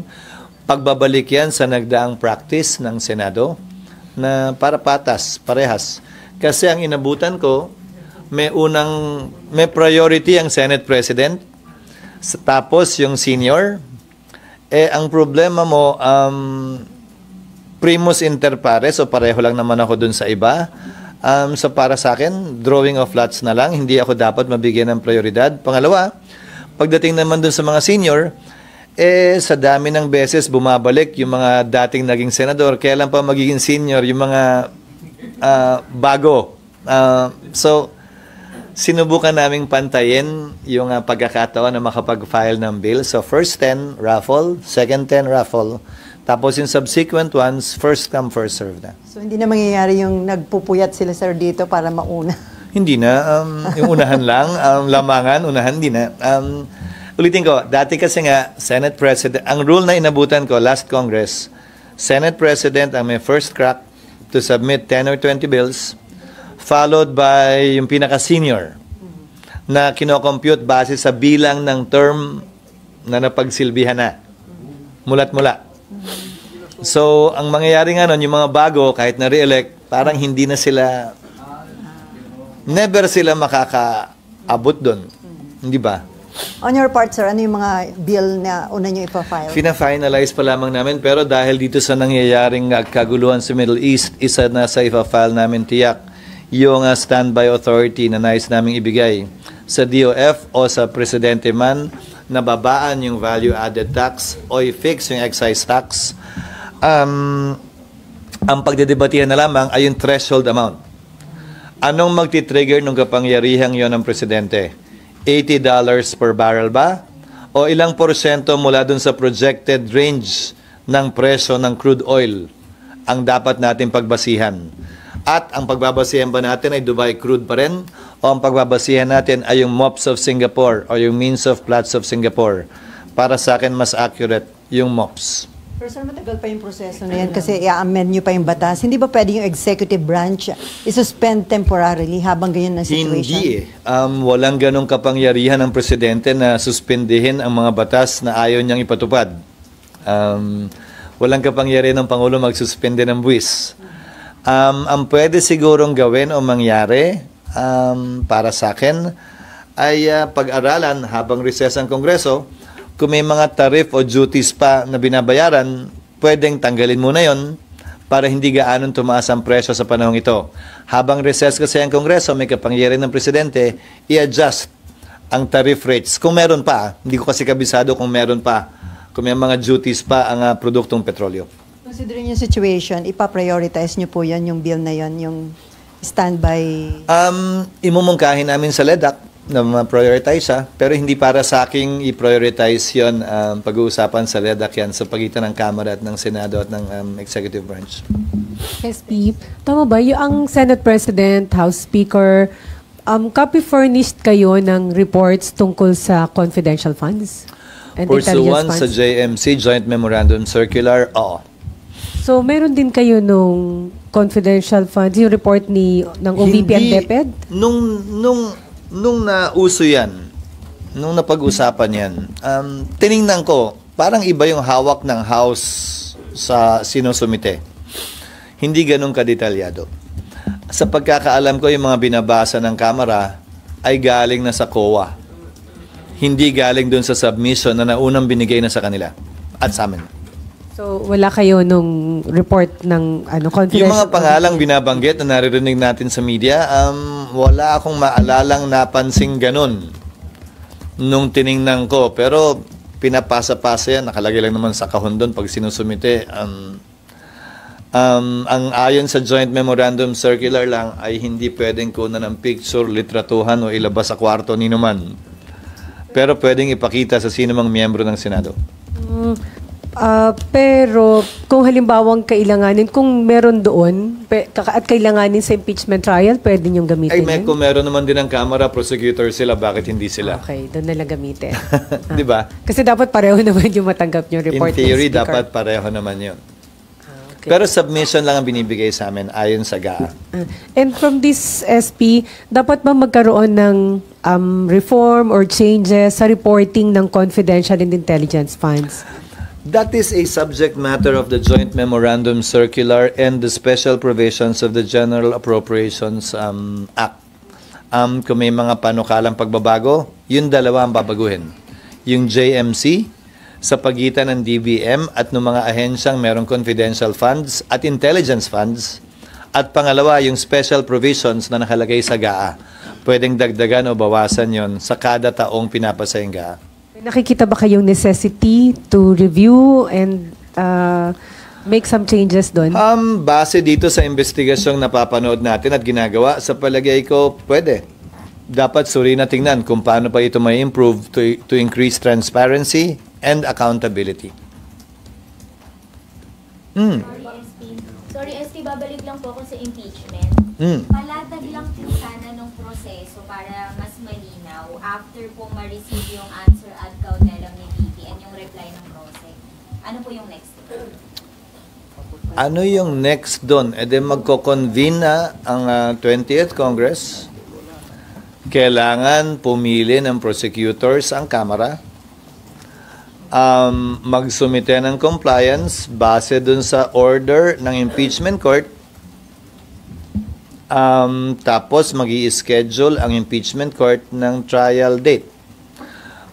Pagbabalik yan sa nagdaang practice ng Senado na para patas, parehas. Kasi ang inabutan ko, may priority ang Senate President, tapos yung senior. Ang problema mo, primus inter pares, o pareho lang naman ako dun sa iba. So para sa akin, drawing of lots na lang, hindi ako dapat mabigyan ng prioridad. Pangalawa, pagdating naman dun sa mga senior, sa dami ng beses bumabalik yung mga dating naging senador, kailan pa magiging senior yung mga bago. So, sinubukan naming pantayin yung pagkakataon na makapag-file ng bill. So, first 10, raffle. Second 10, raffle. Tapos yung subsequent ones, first come, first serve na. So, hindi na mangyayari yung nagpupuyat sila, sir, dito para mauna? Hindi na. Yung unahan lang. Lamangan, unahan, hindi na. Ulitin ko, dati kasi nga, Senate President, ang rule na inabutan ko, last Congress, Senate President ang may first crack to submit 10 or 20 bills, followed by yung pinaka-senior na kinocompute base sa bilang ng term na napagsilbihan na. Mula't mula. So, ang mangyayari nga nun, yung mga bago, kahit na re-elect, parang hindi na sila, never sila makakaabot doon. Hindi ba? On your part, sir, ano yung mga bill na una nyo ipa-file? Fina-finalize pa lamang namin, pero dahil dito sa nangyayaring kaguluhan sa Middle East, isa na sa ipa-file namin tiyak yung standby authority na nais naming ibigay sa DOF o sa presidente man na babaan yung value-added tax o i-fix yung excise tax. Ang pagdedebatihan na lamang ay yung threshold amount. Anong magti-trigger ng kapangyarihang yon ng presidente? $80 per barrel ba? O ilang porsyento mula dun sa projected range ng presyo ng crude oil ang dapat natin pagbasihan? At ang pagbabasihan ba natin ay Dubai crude pa rin? O ang pagbabasihan natin ay yung MOPS of Singapore o yung Means of Platts of Singapore? Para sa akin, mas accurate yung MOPS. Pero sir, matagal pa yung proseso na yan kasi i-amend nyo pa yung batas. Hindi ba pwede yung executive branch i-suspend temporarily habang ganyan ang situation? Hindi walang ganong kapangyarihan ng presidente na suspendihin ang mga batas na ayaw niyang ipatupad. Walang kapangyarihan ng Pangulo magsuspende ng buwis. Ang pwede sigurong gawin o mangyari para sa akin ay pag-aralan habang recess ang Kongreso. Kung may mga tariff o duties pa na binabayaran, pwedeng tanggalin muna yon para hindi gaanong tumaas ang presyo sa panahong ito. Habang recess kasi ang Kongreso, may kapangyarihan ng Presidente, i-adjust ang tariff rates. Kung meron pa, hindi ko kasi kabisado kung meron pa, kung may mga duties pa ang produktong petrolyo. Considering yung situation, ipa-prioritize nyo po yan, yung bill na yon, yung standby? Imumungkahin namin sa LEDAC na ma-prioritize pero hindi para sa aking i-prioritize yon. Pag-uusapan sa LEDAC yan sa pagitan ng Kamara at ng Senado at ng Executive Branch. SP, tama ba? Yung Senate President, House Speaker, copy furnished kayo ng reports tungkol sa confidential funds? And Pursuant sa JMC, Joint Memorandum Circular, So, meron din kayo nung confidential funds, yung report ng OVP and DepEd? Nung nauso yan, nung napag-usapan yan, tiningnan ko, parang iba yung hawak ng House sa sinusumite. Hindi ganun kadetalyado. Sa pagkakaalam ko, yung mga binabasa ng Kamara ay galing na sa COA. Hindi galing dun sa submission na naunang binigay na sa kanila at sa amin. So, wala kayo nung report ng confidential? Yung mga pangalang binabanggit na naririnig natin sa media, wala akong maalalang napansing ganun nung tiningnan ko. Pero pinapasa-pasa yan, nakalagay lang naman sa kahon doon pag sinusumite. Ang ayon sa Joint Memorandum Circular lang ay hindi pwedeng kunan ng picture, litratuhan o ilabas sa kwarto ni naman. Pero pwedeng ipakita sa sino mang miyembro ng Senado. Pero kung halimbawang kailanganin, kung meron doon at kailanganin sa impeachment trial, pwede niyong gamitin yun? Kung meron naman din ng Kamara, prosecutor sila, bakit hindi sila? Okay, doon na lang gamitin. Di ba? Kasi dapat pareho naman yung matanggap yung report. In theory, ng Speaker. dapat pareho naman yun. Pero submission lang ang binibigay sa amin ayon sa GAA. And from this SP, dapat ba magkaroon ng reform or changes sa reporting ng confidential and intelligence funds? That is a subject matter of the Joint Memorandum Circular and the special provisions of the General Appropriations Act. Kung may mga panukalang pagbabago, yung dalawa ang babaguhin. Yung JMC sa pagitan ng DBM at ng mga ahensyang merong confidential funds at intelligence funds. At pangalawa, yung special provisions na nakalagay sa GAA. Pwedeng dagdagan o bawasan yon sa kada taong pinapasa yung GAA. Nakikita ba kayong necessity to review and make some changes doon? Base dito sa investigasyong napapanood natin at ginagawa, sa palagay ko, pwede. Dapat suri na tingnan kung paano pa ito may improve to increase transparency and accountability. Sorry, ST, babalik lang po ako sa impeachment. Palatag lang po sana nung proseso para mas malinaw after po ma-receive yung answer ad cautelam ni VP and yung reply ng PROSEC. Ano po yung next step? Ano yung next doon? E de magko-convene na ang 20th Congress. Kailangan pumili ng prosecutors ang Kamara. Magsumite ng compliance base dun sa order ng impeachment court. Tapos mag-i-schedule ang impeachment court ng trial date.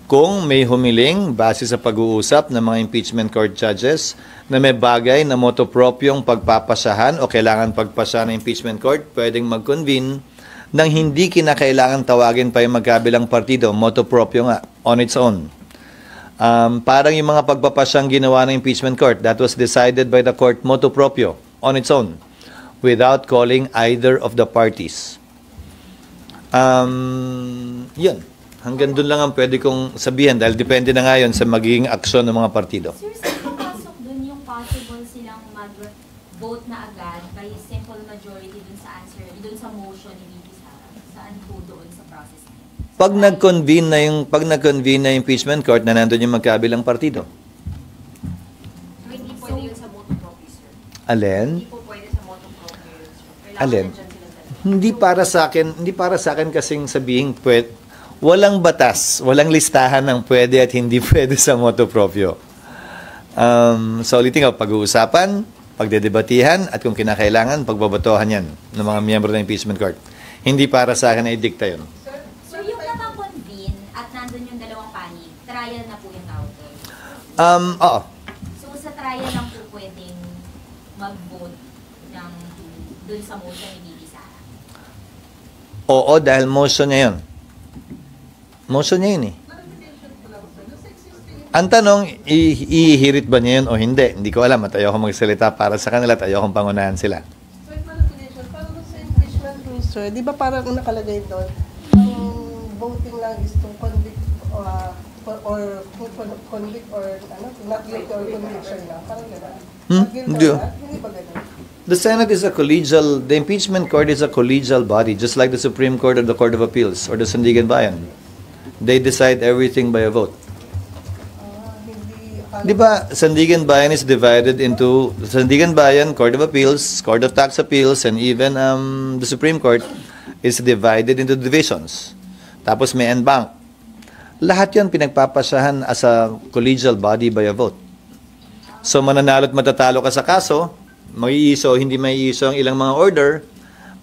Kung may humiling base sa pag-uusap ng mga impeachment court judges na may bagay na motopropyong pagpapasahan o kailangan pagpasa ng impeachment court, pwedeng mag-convene nang hindi kinakailangan tawagin pa yung magkabilang partido, motopropyo nga, on its own. Parang yung mga pagpapasyang ginawa ng impeachment court, that was decided by the court motopropyo, on its own, without calling either of the parties. Yun. Hanggang dun lang ang pwede kong sabihin dahil depende na nga yun sa magiging aksyon ng mga partido. Sir, saan papasok dun yung possible silang mag-vote na agad by simple majority dun sa answer, dun sa motion ni VP Sara? Saan po doon sa process na yun? Pag nag-convene na yung impeachment court na nandun yung magkabilang partido. So, hindi pwede yun sa motu proprio, sir? Alin? Hindi po pwede sa motu proprio yun, sir. Kailangan Alin? nandyan sila dalawa. Hindi para sa akin kasing sabihin walang batas, walang listahan ng pwede at hindi pwede sa motu proprio. So ulitin ko, pag-uusapan, pagdedebatihan, at kung kinakailangan, pagbabatohan yan ng mga miyembro ng impeachment court. Hindi para sa akin na i-dicta yun. So yung nakakonvene at nandun yung dalawang panig, trial na po yung tawag. Oo. So sa trial lang po pwedeng mag-vote ng dun sa motion ni VP Sara? Oo, dahil motion niya yun. Motion niya yun eh. Ang tanong, ihirit ba niya yun o hindi? Hindi ko alam at ayoko magsalita para sa kanila at ayoko pangunahan sila. Parang sa impeachment rules, sir, di ba parang nakalagay doon, ang voting lang is to convict or convict or not guilty or conviction lang. Parang gano'n. Hindi. Hindi ba gano'n? The Senate is the impeachment court is a collegial body, just like the Supreme Court or the Court of Appeals or the Sandigan Bayan. They decide everything by a vote. Di ba, Sandigan Bayan is divided into Sandigan Bayan, Court of Appeals, Court of Tax Appeals, and even the Supreme Court is divided into divisions. Tapos may en banc. Lahat yan pinagpapasahan as a collegial body by a vote. So mananalo at matatalo ka sa kaso, maiiso, hindi maiiso ang ilang mga order,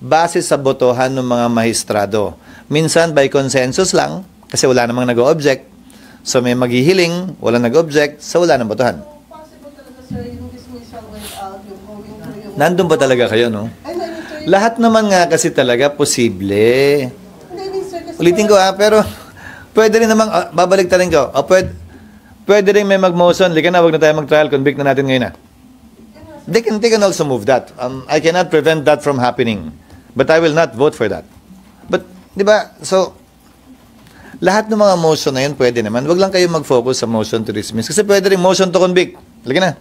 base sa botohan ng mga mahistrado. Minsan by consensus lang, kasi wala namang nag-o-object. So may maghihiling, wala nag-object, so wala nang botohan. Possible talaga, sir, yung dismissal without yung going through yung... Nandun ba talaga kayo, no? Lahat naman nga kasi talaga posible. Ulitin ko pero pwede rin naman, babalik ta rin ko, pwede rin may mag-motion, lika na, wag na tayo mag-trial, convict na natin ngayon na. They can also move that. I cannot prevent that from happening. But I will not vote for that. But, di ba, so, Lahat ng mga motion na yun, pwede naman. Huwag lang kayo mag-focus sa motion to dismiss. Kasi pwede rin motion to convict. Lagi na.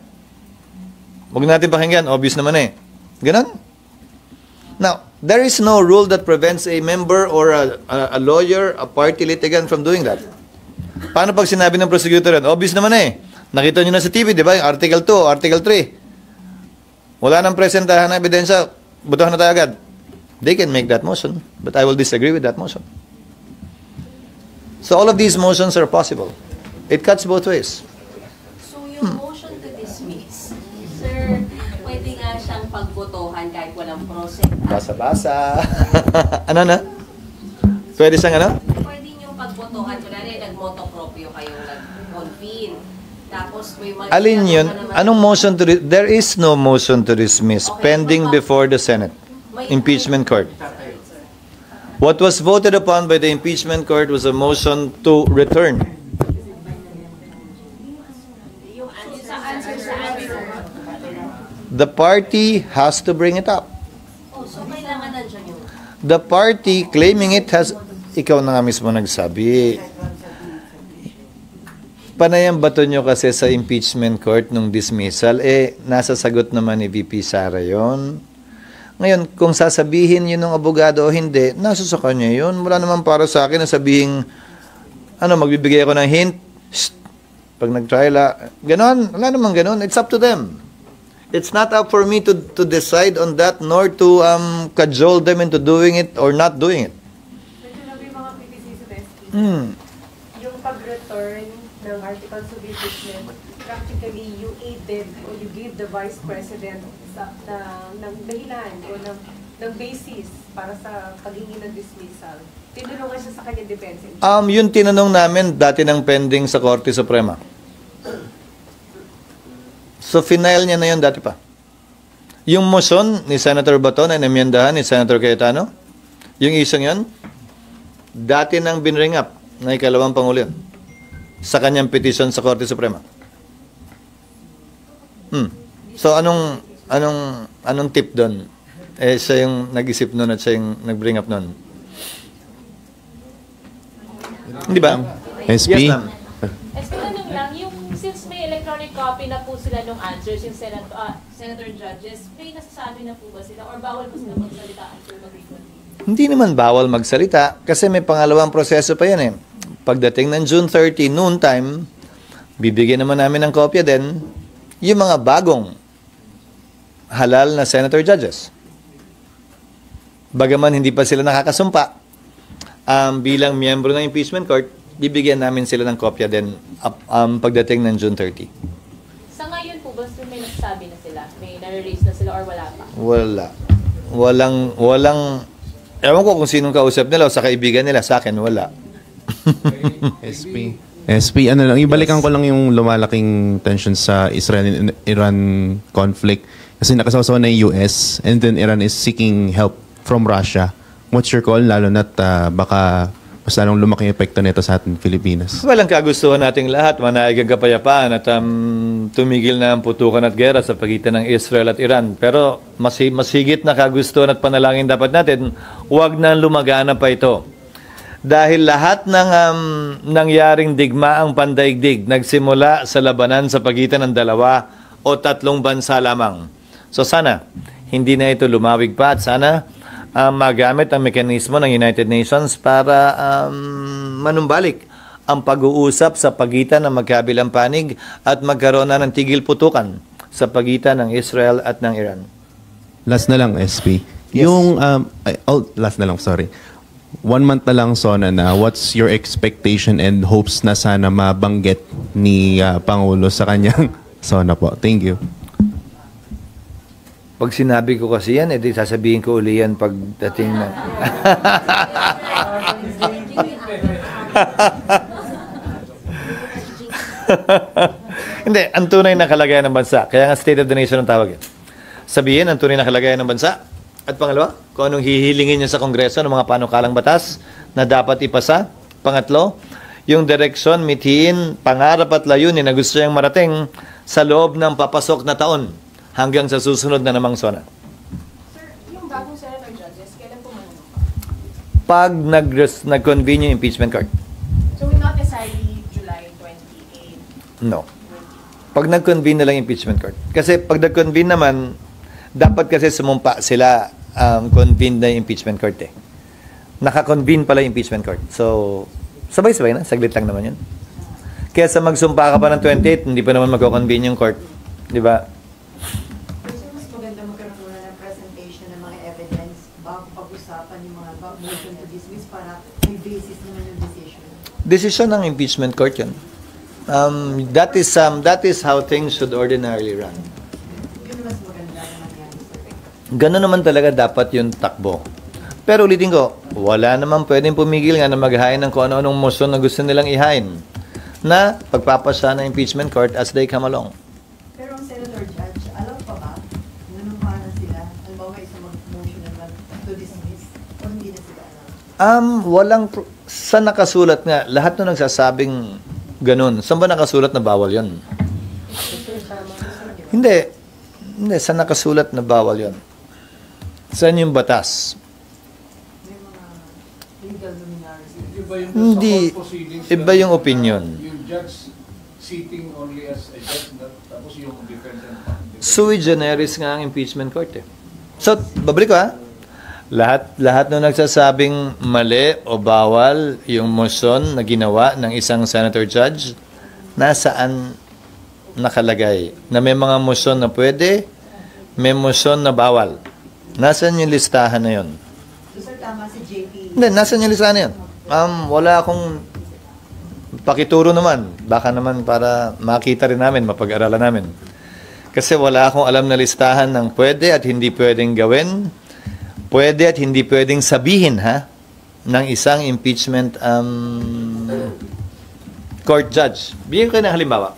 Huwag natin pakinggan. Obvious naman eh. Ganon. Now, there is no rule that prevents a member or a lawyer, a party litigant from doing that. Paano pag sinabi ng prosecutor yun? Obvious naman eh. Nakita nyo na sa TV, di ba? Article 2, Article 3. Wala nang presentahan na ebidensya. Butuhan na tayo agad. They can make that motion, but I will disagree with that motion. So all of these motions are possible. It cuts both ways. So yung motion to dismiss, sir, pwede nga siyang pagbotohan kahit walang process. Basa-basa. Ano na? Pwede siyang ano? Pwede nyo pagbotohan. Kunwari, nag-motopropyo kayong nag-convene. Tapos may Alin yun? Anong motion to There is no motion to dismiss pending before the Senate. Impeachment court. What was voted upon by the impeachment court was a motion to return. The party has to bring it up. So kailangan nandiyan yun. The party claiming it has... Ikaw na nga mismo nagsabi. Panayang bato nyo kasi sa impeachment court nung dismissal, nasa sagot naman ni VP Sara yon. Ngayon, kung sasabihin yun ng abogado o hindi, nasa sa kanya yun. Wala naman para sa akin na sabihin, magbibigay ako ng hint, pag nag-trial, ganon, wala naman ganon. It's up to them. It's not up for me to decide on that, nor to cajole them into doing it or not doing it. Yung pag-return ng articles of impeachment, practically you aided or you gave the Vice President ng dahilan o ng basis para sa paghingi ng dismissal. Tinulungan siya sa kanyang defense. Yung tinanong namin dati ng pending sa Korte Suprema. So, final niya na yun dati pa. Yung motion ni Senator Bato na inamyendahan ni Senator Cayetano, yung isang yun, dati nang binring up na ikalawang Pangulo yun sa kanyang petition sa Korte Suprema. So, anong tip doon? Siya yung nag-isip nun at siya yung nag-bring up nun. Hindi ba? SP? Yes, ma'am. Tanong lang, since may electronic copy na po sila nung answers, yung Senator Judges, may nasasabi na po ba sila or bawal po sila magsalita after mag-reconvene? Hindi naman bawal magsalita kasi may pangalawang proseso pa yan eh. Pagdating ng June 30, noon time, bibigyan naman namin ng kopya din yung mga bagong halal na Senator Judges. Bagaman hindi pa sila nakakasumpa, bilang miyembro ng impeachment court, bibigyan namin sila ng kopya din pagdating ng June 30. Sa ngayon po, basta may nasasabi na sila? May nare-raise na sila or wala pa? Wala. Walang, ewan ko kung sinong kausap nila o sa kaibigan nila. Sa akin, wala. SP, ibalikan ko lang yung lumalaking tension sa Israel-Iran conflict. Kasi nakasawasawa na yung US and then Iran is seeking help from Russia. What's your call? Lalo na't baka mas lalong lumaking epekto nito sa ating Pilipinas. Walang kagustuhan nating lahat, manaig ang kapayapaan at tumigil na ang putukan at gera sa pagitan ng Israel at Iran. Pero mas higit na kagustuhan at panalangin dapat natin, huwag na lumagana pa ito. Dahil lahat ng nangyaring digmaang pandaigdig nagsimula sa labanan sa pagitan ng dalawa o tatlong bansa lamang. So sana, hindi na ito lumawig pa at sana magamit ang mekanismo ng United Nations para manumbalik ang pag-uusap sa pagitan ng magkabilang panig at magkaroon na ng tigil putukan sa pagitan ng Israel at ng Iran. Last na lang, SP. Yes. Last na lang, sorry. 1 month na lang, Sona, na what's your expectation and hopes na sana mabanggit ni Pangulo sa kanyang Sona po? Thank you. Pag sinabi ko kasi yan, edi sasabihin ko uli yan pagdating na. Hindi, ang tunay na kalagayan ng bansa. Kaya nga State of the Nation ang tawag yan. Sabihin ang tunay na kalagayan ng bansa. At pangalawa, kung anong hihilingin niya sa Kongreso ng mga panukalang batas na dapat ipasa. Pangatlo, yung direksyon, mithiin, pangarap at layunin na gusto niyang marating sa loob ng papasok na taon hanggang sa susunod na namang SONA. Sir, yung bagong Senator Judges, kailan po manunong? Pag nag-convene yung impeachment court. No. Pag nag-convene na lang impeachment court. Kasi pag nag-convene naman, dapat kasi sumumpa sila convene na yung impeachment court eh. Naka-convene pala yung impeachment court. So, sabay-sabay na. Saglit lang naman yun. Kaya sa magsumpa ka pa ng 28, hindi pa naman magko-convene yung court. Di ba? Mas maganda magkaroon muna ng presentation ng mga evidence bago pag-usapan yung mga motion to dismiss para may basis naman yung decision. Decision ng impeachment court yun. That is how things should ordinarily run. Ganun naman talaga dapat yung takbo. Pero ulitin ko, wala naman pwedeng pumigil nga na maghain ng kung ano-anong motion na gusto nilang ihain na pagpapasa ng impeachment court as they come along. Pero ang Senator Judge, alam pa ba nanumpa na sila? Halimbawa may isang motion na to dismiss o hindi na sila alam? Sa nakasulat nga, lahat na nagsasabing ganun. Saan ba nakasulat na bawal yun? Hindi. Hindi, sa nakasulat na bawal yun. Saan yung batas? Hindi. Iba yung opinion. Yung judge sitting only as a judge, tapos yung defendant. Sui generis nga ang impeachment court eh. So, babalik ko ha. Lahat nung nagsasabing mali o bawal yung motion na ginawa ng isang senator judge, nasaan nakalagay? Na may mga motion na pwede, may motion na bawal. Nasaan yung listahan na yun? So, sir, tama si JP. Hindi, nasaan yung listahan na yun? Wala akong pakituro naman. Baka naman para makita rin namin, mapag-aralan namin. Kasi wala akong alam na listahan ng pwede at hindi pwedeng gawin, pwede at hindi pwedeng sabihin ha ng isang impeachment court judge. Bigyan ko ng halimbawa.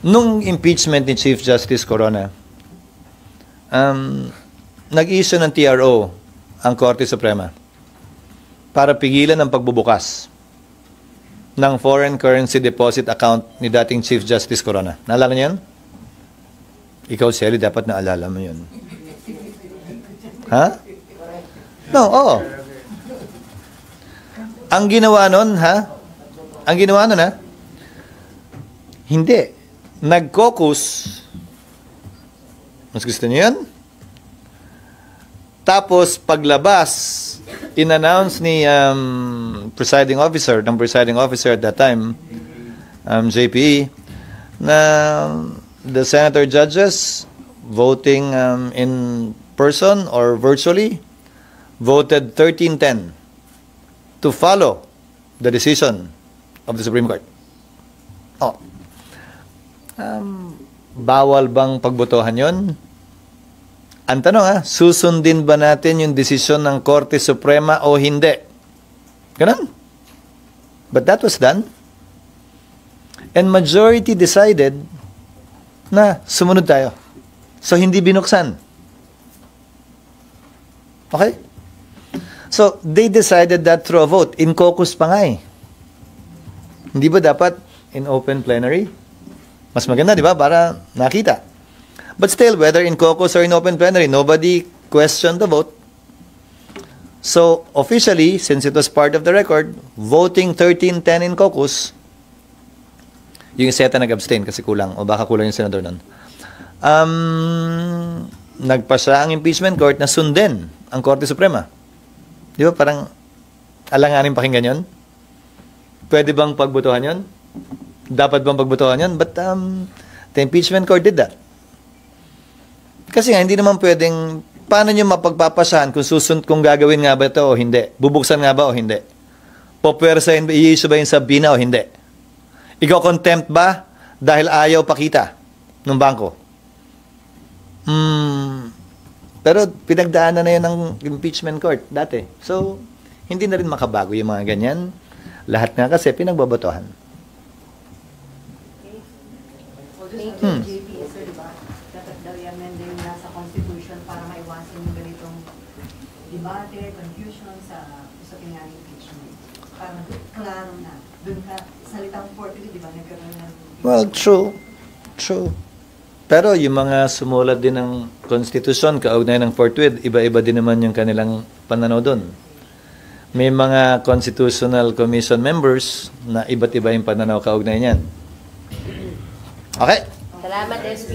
Nung impeachment ni Chief Justice Corona, nag-issue ng TRO ang Korte Suprema para pigilan ang pagbubukas ng foreign currency deposit account ni dating Chief Justice Corona. Naalala niyo yun? Ikaw, Sally, dapat naalala mo yun. Ha? No, oo. Ang ginawa nun, ha? Ang ginawa nun, ha? Hindi. Nag-caucus. Mas gusto niyo yun? Tapos, paglabas, in-announce ni presiding officer at that time, JPE, na the senator judges voting in person or virtually voted 13-10 to follow the decision of the Supreme Court. Oh. Bawal bang pagbotohan yon? Ang tanong susundin ba natin yung desisyon ng Korte Suprema o hindi? Ganun. But that was done. And majority decided na sumunod tayo. So, hindi binuksan. Okay? So, they decided that through a vote. In caucus pa nga eh. Hindi ba dapat in open plenary? Mas maganda, di ba? Para nakita. But still, whether in caucus or in open plenary, nobody questioned the vote. So, officially, since it was part of the record, voting 13-10 in caucus, yung SETA nag-abstain kasi kulang, o baka kulang yung senador nun. Nagpasa ang impeachment court na sundin ang Korte Suprema. Di ba? Parang alanganin pakinggan yun? Pwede bang pagbotohan yun? Dapat bang pagbotohan yun? But the impeachment court did that. Kasi nga, hindi naman pwedeng, paano nyo mapagpapasahan kung gagawin nga ba ito o hindi? Bubuksan nga ba o hindi? Popwersahin ba, i-issue ba yung sabina o hindi? Ikaw contempt ba dahil ayaw pakita ng bangko? Pero pinagdaanan na yun ng impeachment court dati. So, hindi na rin makabago yung mga ganyan. Lahat nga kasi pinagbabotohan. Thank you, JP. Sir, diba? Dapat daw i-amend yung nasa Constitution para maiwasan yung ganitong debate, confusion sa usapin nga ng impeachment. Para klaro na. Doon ka, salitang 40, di ba? Nagkaroon ng... Well, true. True. Pero yung mga sumulat din ng Constitution, kaugnay ng Forthwith, iba-iba din naman yung kanilang pananaw doon. may mga Constitutional Commission members na iba't iba yung pananaw kaugnay niyan. Okay? Salamat, SP.